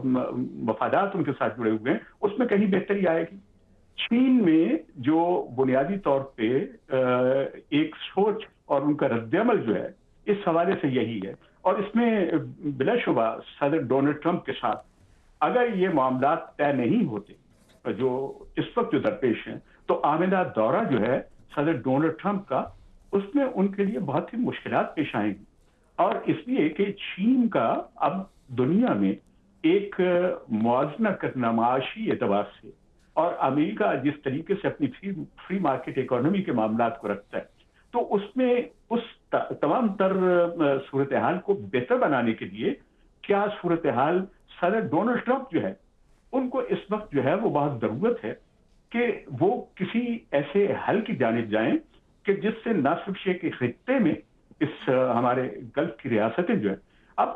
مفادات ان کے ساتھ جڑے ہوئے ہیں اس میں کہیں بہتری آئے گی. چین میں جو بنیادی طور پہ ایک سوچ اور ان کا رد عمل جو ہے اس حوالے سے یہی ہے, اور اس میں بلا شبہ صدر ڈونلڈ ٹرمپ کے ساتھ اگر یہ معاملات طے نہیں ہوتے جو اس وقت جو درپیش ہیں تو آمدہ دورہ جو ہے صدر ڈونلڈ ٹرمپ کا, اس میں ان کے لیے بہت ہی مشکلات پیش آئیں گی. اور اس لیے کہ چین کا اب دنیا میں ایک موازنہ کرنا معاشی اعتبار سے, اور امریکہ جس طریقے سے اپنی فری مارکیٹ اکانومی کے معاملات کو رکھتا ہے, تو اس میں اس تمام تر صورتحال کو بہتر بنانے کے لیے کیا صورتحال صدر ڈونلڈ ٹرمپ جو ہے ان کو اس وقت جو ہے وہ بہت ضرورت ہے کہ وہ کسی ایسے حل کی جانب جائیں کہ جس سے نہ صرف کے خطے میں اس ہمارے گلف کی ریاستیں جو ہیں, اب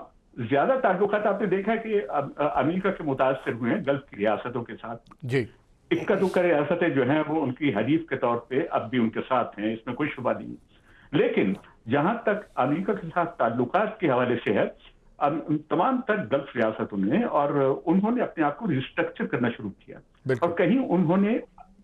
زیادہ تعلقات آپ نے دیکھا ہے کہ امریکہ کے متاثر ہوئے ہیں گلف کی ریاستوں کے ساتھ.
جی,
اکا دکا ریاستیں جو ہیں وہ ان کی حریف کے طور پہ اب بھی ان کے ساتھ ہیں, اس میں کوئی شبہ نہیں. لیکن جہاں تک امریکہ کے ساتھ تعلقات کے حوالے سے ہے, تمام تر گلف ریاستوں نے اور انہوں نے اپنے آپ کو ریسٹرکچر کرنا شروع کیا, اور کہیں انہوں نے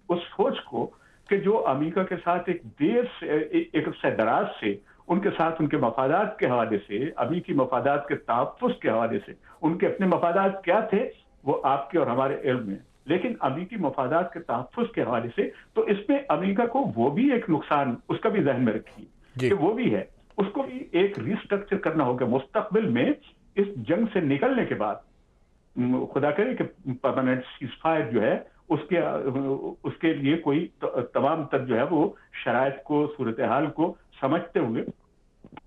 اس سوچ کو کہ جو امریکہ کے ساتھ ایک دیر سے ایک عرصہ دراز سے ان کے ساتھ ان کے مفادات کے حوالے سے, امریکی مفادات کے تحفظ کے حوالے سے, ان کے اپنے مفادات کیا تھے وہ آپ کے اور ہمارے علم میں, لیکن امریکی مفادات کے تحفظ کے حوالے سے تو اس میں امریکہ کو وہ بھی ایک نقصان اس کا بھی ذہن میں رکھیے کہ وہ بھی ہے, اس کو بھی ایک ریسٹرکچر کرنا ہوگا مستقبل میں. اس جنگ سے نکلنے کے بعد خدا کرے کہ پرماننٹ سیز فائر جو ہے اس کے لیے کوئی تمام تر جو ہے وہ شرائط کو, صورتحال کو سمجھتے ہوئے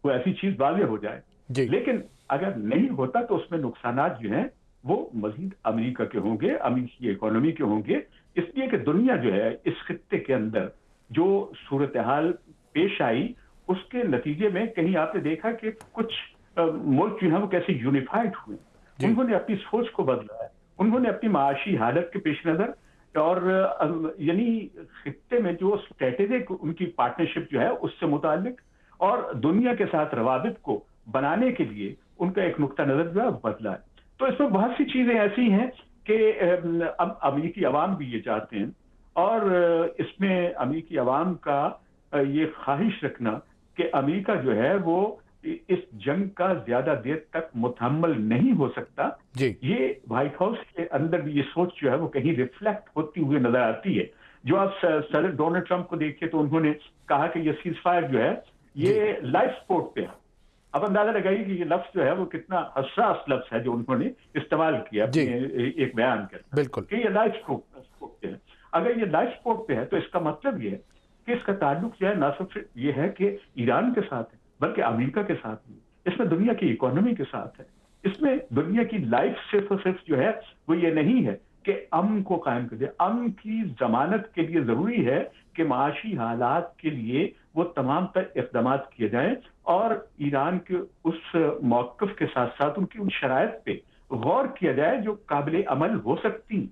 وہ ایسی چیز واضح ہو جائے. لیکن اگر نہیں ہوتا تو اس میں نقصانات جو ہیں وہ مزید امریکہ کے ہوں گے, امریکی اکانومی کے ہوں گے, اس لیے کہ دنیا جو ہے اس خطے کے اندر جو صورتحال پیش آئی اس کے نتیجے میں کہیں آپ نے دیکھا کہ کچھ ملک جو ہیں وہ کیسے یونیفائڈ ہوئے, انہوں نے اپنی سوچ کو بدلا ہے, انہوں نے اپنی معاشی حالت کے پیش نظر اور یعنی خطے میں جو اسٹریٹجک ان کی پارٹنرشپ جو ہے اس سے متعلق اور دنیا کے ساتھ روابط کو بنانے کے لیے ان کا ایک نقطہ نظر جو ہے بدلا ہے. تو اس میں بہت سی چیزیں ایسی ہیں کہ اب امریکی عوام بھی یہ چاہتے ہیں, اور اس میں امریکی عوام کا یہ خواہش رکھنا کہ امریکہ جو ہے وہ اس جنگ کا زیادہ دیر تک متحمل نہیں ہو سکتا, یہ وائٹ ہاؤس کے اندر بھی یہ سوچ جو ہے وہ کہیں ریفلیکٹ ہوتی ہوئی نظر آتی ہے. جو آپ صدر ڈونلڈ ٹرمپ کو دیکھیے تو انہوں نے کہا کہ یہ سیز فائر جو ہے یہ لائف سپورٹ پہ ہے, اب اندازہ لگائیے کہ یہ لفظ جو ہے وہ کتنا حساس لفظ ہے جو انہوں نے استعمال کیا ایک بیان کرتا
بالکل
کہ یہ لائف سپورٹ پہ ہے. اگر یہ لائف سپورٹ پہ ہے تو اس کا مطلب یہ ہے کہ اس کا تعلق جو ہے نہ صرف یہ ہے کہ ایران کے ساتھ ہے بلکہ امریکہ کے ساتھ بھی, اس میں دنیا کی اکانومی کے ساتھ ہے, اس میں دنیا کی لائف صرف اور صرف جو ہے وہ یہ نہیں ہے کہ امن کو قائم کر دے. امن کی ضمانت کے لیے ضروری ہے کہ معاشی حالات کے لیے وہ تمام تر اقدامات کیے جائیں اور ایران کے اس موقف کے ساتھ ساتھ ان کی ان شرائط پہ غور کیا جائے جو قابل عمل ہو سکتی.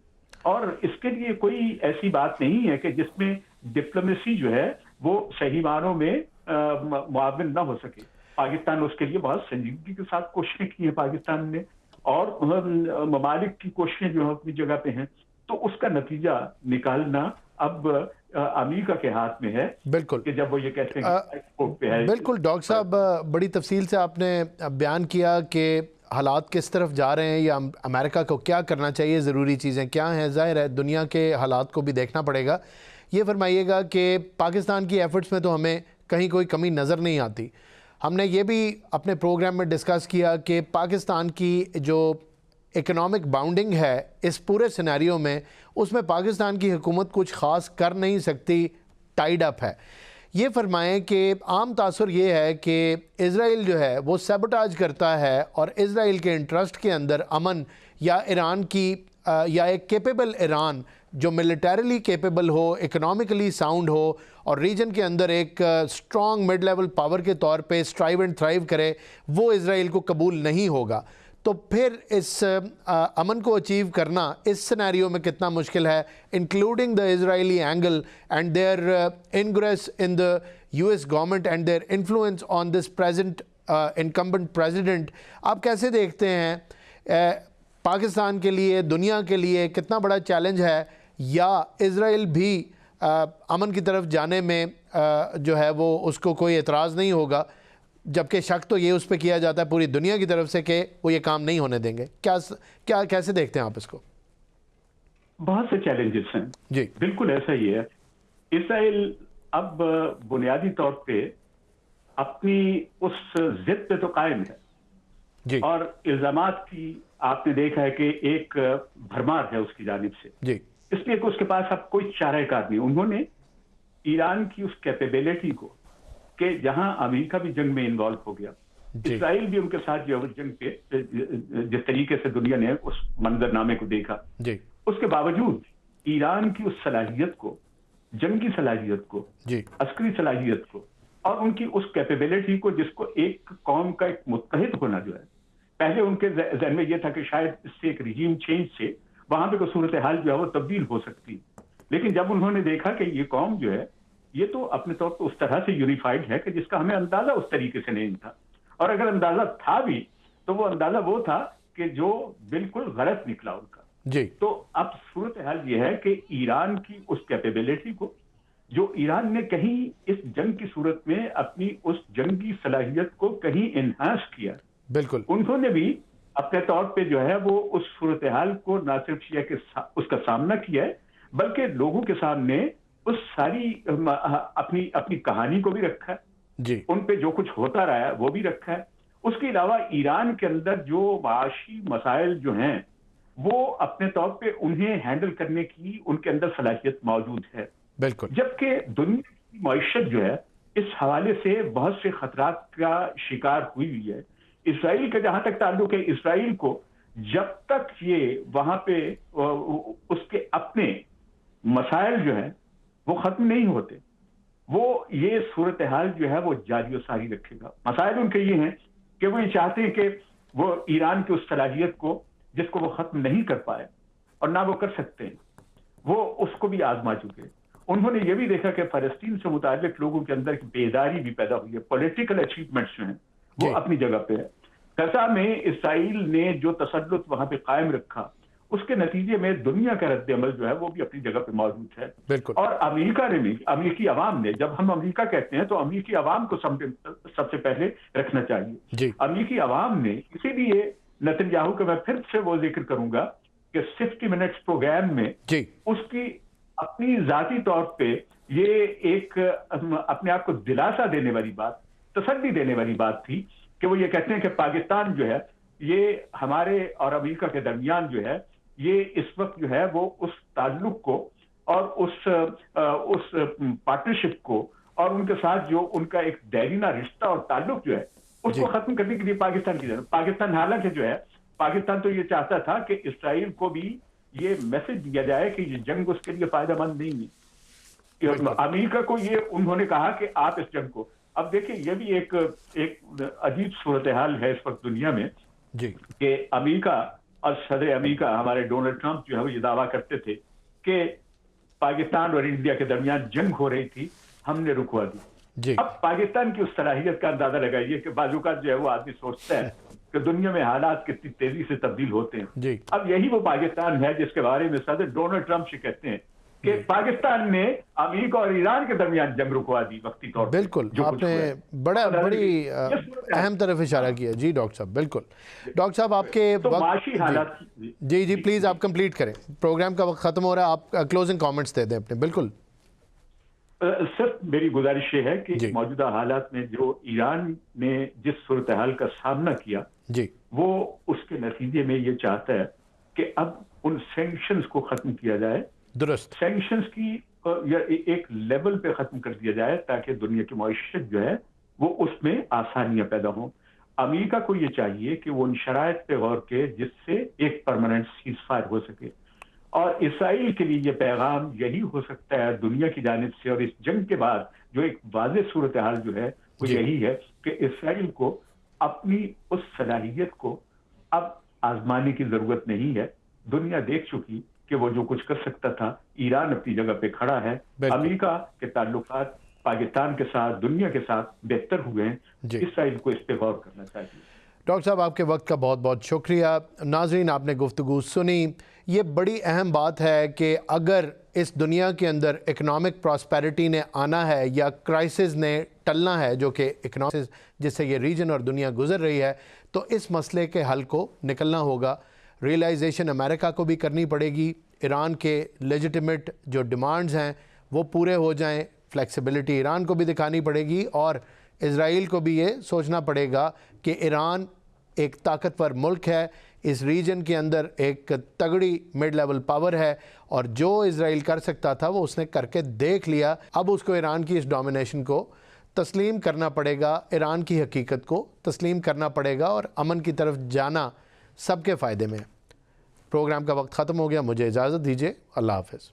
اور اس کے لیے کوئی ایسی بات نہیں ہے کہ جس میں ڈپلومیسی جو ہے وہ صحیح معنوں میں معاون نہ ہو سکے. پاکستان اس کے لیے بہت سنجیدگی کے ساتھ کوششیں کی ہیں پاکستان نے, اور ممالک کی کوششیں جو اپنی جگہ پہ ہیں, تو اس کا نتیجہ نکالنا اب امریکہ کے ہاتھ میں ہے.
بالکل
کہ جب وہ یہ کہتے ہیں کہ ایکسپورٹ پہ ہے.
بالکل ڈاکٹر صاحب, بڑی تفصیل سے آپ نے بیان کیا کہ حالات کس طرف جا رہے ہیں یا امریکہ کو کیا کرنا چاہیے, ضروری چیزیں کیا ہیں. ظاہر ہے دنیا کے حالات کو بھی دیکھنا پڑے گا. یہ فرمائیے گا کہ پاکستان کی ایفرٹس میں تو ہمیں کہیں کوئی کمی نظر نہیں آتی. ہم نے یہ بھی اپنے پروگرام میں ڈسکس کیا کہ پاکستان کی جو اکنامک باؤنڈنگ ہے اس پورے سینیریو میں, اس میں پاکستان کی حکومت کچھ خاص کر نہیں سکتی, ٹائیڈ اپ ہے. یہ فرمائیں کہ عام تاثر یہ ہے کہ اسرائیل جو ہے وہ سیبوٹاج کرتا ہے اور اسرائیل کے انٹرسٹ کے اندر امن یا ایران کی یا ایک کیپیبل ایران جو ملیٹریلی کیپیبل ہو, اکنامکلی ساؤنڈ ہو اور ریجن کے اندر ایک اسٹرانگ مڈ لیول پاور کے طور پہ اسٹرائیو اینڈ تھرائیو کرے, وہ اسرائیل کو قبول نہیں ہوگا. تو پھر اس امن کو اچیو کرنا اس سینیریو میں کتنا مشکل ہے, including the Israeli angle and their ingress in the U S government and their influence on this present incumbent president. آپ کیسے دیکھتے ہیں پاکستان کے لیے, دنیا کے لیے کتنا بڑا چیلنج ہے, یا اسرائیل بھی امن کی طرف جانے میں جو ہے وہ اس کو کوئی اعتراض نہیں ہوگا, جبکہ شک تو یہ اس پہ کیا جاتا ہے پوری دنیا کی طرف سے کہ وہ یہ کام نہیں ہونے دیں گے. کیسے دیکھتے ہیں آپ اس کو؟
بہت سے چیلنجز ہیں
جی
بالکل ایسا ہی ہے. اسرائیل اب بنیادی طور پہ اپنی اس ضد پہ تو قائم ہے
جی,
اور الزامات کی آپ نے دیکھا ہے کہ ایک بھرمار ہے اس کی جانب سے
جی
اس لیے کہ اس کے پاس اب کوئی چارہ کار نہیں. انہوں نے ایران کی اس کیپیبلٹی کو کہ جہاں امریکہ بھی جنگ میں انوالو ہو گیا, اسرائیل بھی ان کے ساتھ جو جنگ پہ جس طریقے سے دنیا نے اس منظرنامے کو دیکھا,
جی
اس کے باوجود ایران کی اس صلاحیت کو, جنگی صلاحیت کو,
جی
عسکری صلاحیت کو اور ان کی اس کیپیبلٹی کو جس کو ایک قوم کا ایک متحد ہونا جو ہے, پہلے ان کے ذہن میں یہ تھا کہ شاید اس سے ایک رجیم چینج سے وہاں پہ کوئی صورتحال جو ہے وہ تبدیل ہو سکتی, لیکن جب انہوں نے دیکھا کہ یہ قوم جو ہے یہ تو اپنے طور پر اس طرح سے یونیفائڈ ہے کہ جس کا ہمیں اندازہ اس طریقے سے نہیں تھا, اور اگر اندازہ تھا بھی تو وہ اندازہ وہ تھا کہ جو بالکل غلط نکلا ان کا.
جی
تو اب صورتحال یہ ہے کہ ایران کی اس کیپیبلٹی کو جو ایران نے کہیں اس جنگ کی صورت میں اپنی اس جنگی صلاحیت کو کہیں انہانس کیا,
بالکل
انہوں نے بھی اپنے طور پہ جو ہے وہ اس صورتحال کو نہ صرف کیا کہ اس کا سامنا کیا ہے بلکہ لوگوں کے سامنے اس ساری اپنی کہانی کو بھی رکھا ہے,
جی
ان پہ جو کچھ ہوتا رہا ہے وہ بھی رکھا ہے. اس کے علاوہ ایران کے اندر جو معاشی مسائل جو ہیں وہ اپنے طور پہ انہیں ہینڈل کرنے کی ان کے اندر صلاحیت موجود ہے,
بالکل.
جبکہ دنیا کی معیشت جو ہے اس حوالے سے بہت سے خطرات کا شکار ہوئی ہے. اسرائیل کا جہاں تک تعلق ہے, اسرائیل کو جب تک یہ وہاں پہ اس کے اپنے مسائل جو ہیں وہ ختم نہیں ہوتے, وہ یہ صورتحال جو ہے وہ جاری و ساری رکھے گا. مسائل ان کے یہ ہیں کہ وہ یہ چاہتے ہیں کہ وہ ایران کی اس صلاحیت کو جس کو وہ ختم نہیں کر پائے اور نہ وہ کر سکتے ہیں, وہ اس کو بھی آزما چکے. انہوں نے یہ بھی دیکھا کہ فلسطین سے متعلق لوگوں کے اندر بیداری بھی پیدا ہوئی ہے, پولیٹیکل اچیومنٹس جو ہیں وہ اپنی جگہ پہ ہے. غزہ میں اسرائیل نے جو تسلط وہاں پہ قائم رکھا اس کے نتیجے میں دنیا کا رد عمل جو ہے وہ بھی اپنی جگہ پہ موجود ہے,
بالکل.
اور امریکہ نے بھی, امریکی عوام نے, جب ہم امریکہ کہتے ہیں تو امریکی عوام کو سب سے پہلے رکھنا چاہیے.
جی
امریکی عوام نے اسی لیے نتن یاہو کا میں پھر سے وہ ذکر کروں گا کہ 60 منٹس پروگرام میں
جی
اس کی اپنی ذاتی طور پہ یہ ایک اپنے آپ کو دلاسا دینے والی بات, تسلی دینے والی بات تھی کہ وہ یہ کہتے ہیں کہ پاکستان جو ہے یہ ہمارے اور امریکہ کے درمیان جو ہے یہ اس وقت جو ہے وہ اس تعلق کو اور اس پارٹنرشپ کو اور ان کے ساتھ جو ان کا ایک دیرینہ رشتہ اور تعلق جو ہے اس کو ختم کرنے کے لیے پاکستان کی ضرورت. پاکستان حالانکہ جو ہے پاکستان تو یہ چاہتا تھا کہ اسرائیل کو بھی یہ میسج دیا جائے کہ یہ جنگ اس کے لیے فائدہ مند نہیں ہے. امریکہ کو یہ انہوں نے کہا کہ آپ اس جنگ کو, اب دیکھیں یہ بھی ایک عجیب صورتحال ہے اس وقت دنیا میں کہ امریکہ اور صدر امریکہ ہمارے ڈونلڈ ٹرمپ جو ہے وہ یہ دعویٰ کرتے تھے کہ پاکستان اور انڈیا کے درمیان جنگ ہو رہی تھی, ہم نے رکوا دی. اب پاکستان کی اس صلاحیت کا اندازہ لگائیے کہ بعض اوقات جو ہے وہ آدمی سوچتا ہے کہ دنیا میں حالات کتنی تیزی سے تبدیل ہوتے ہیں. اب یہی وہ پاکستان ہے جس کے بارے میں صدر ڈونلڈ ٹرمپ کہتے ہیں کہ پاکستان نے امریکہ اور ایران کے درمیان جنگ رکوا دی وقتی طور پر.
بالکل, آپ نے بڑی اہم طرف اشارہ کیا. جی ڈاکٹر صاحب, بالکل. ڈاکٹر صاحب آپ کے
معاشی حالات,
جی پلیز آپ کمپلیٹ کریں, پروگرام کا وقت ختم ہو رہا ہے, آپ کلوزنگ کامنٹس دے دیں اپنے. بالکل
صرف میری گزارش یہ ہے کہ موجودہ حالات میں جو ایران نے جس صورتحال کا سامنا کیا وہ اس کے نتیجے میں یہ چاہتا ہے کہ اب ان سینکشنز کو ختم کیا جائے.
درست,
سینکشنز کی ایک لیول پہ ختم کر دیا جائے تاکہ دنیا کی معیشت جو ہے وہ اس میں آسانیاں پیدا ہوں. امریکہ کو یہ چاہیے کہ وہ ان شرائط پہ غور کرے جس سے ایک پرماننٹ سیز فائر ہو سکے, اور اسرائیل کے لیے یہ پیغام یہی ہو سکتا ہے دنیا کی جانب سے, اور اس جنگ کے بعد جو ایک واضح صورتحال جو ہے وہ یہی ہے کہ اسرائیل کو اپنی اس صلاحیت کو اب آزمانے کی ضرورت نہیں ہے. دنیا دیکھ چکی کہ وہ جو کچھ کر سکتا تھا. ایران اپنی جگہ پہ کھڑا ہے, امریکہ کے تعلقات پاکستان کے ساتھ دنیا کے ساتھ بہتر ہوئے ہیں. اسرائیل کو اس پہ غور کرنا چاہیے.
ڈاکٹر صاحب آپ کے وقت کا بہت بہت شکریہ. ناظرین آپ نے گفتگو سنی. یہ بڑی اہم بات ہے کہ اگر اس دنیا کے اندر اکنامک پراسپیرٹی نے آنا ہے یا کرائسس نے ٹلنا ہے, جو کہ اکنامک جس سے یہ ریجن اور دنیا گزر رہی ہے, تو اس مسئلے کے حل کو نکلنا ہوگا. ریئلائزیشن امریکہ کو بھی کرنی پڑے گی, ایران کے لیجٹیمیٹ جو ڈیمانڈز ہیں وہ پورے ہو جائیں, فلیکسیبلٹی ایران کو بھی دکھانی پڑے گی, اور اسرائیل کو بھی یہ سوچنا پڑے گا کہ ایران ایک طاقتور ملک ہے, اس ریجن کے اندر ایک تگڑی مڈ لیول پاور ہے, اور جو اسرائیل کر سکتا تھا وہ اس نے کر کے دیکھ لیا. اب اس کو ایران کی اس ڈومینیشن کو تسلیم کرنا پڑے گا, ایران کی حقیقت کو تسلیم کرنا پڑے گا, اور امن کی طرف جانا سب کے فائدے میں. پروگرام کا وقت ختم ہو گیا, مجھے اجازت دیجیے. اللہ حافظ.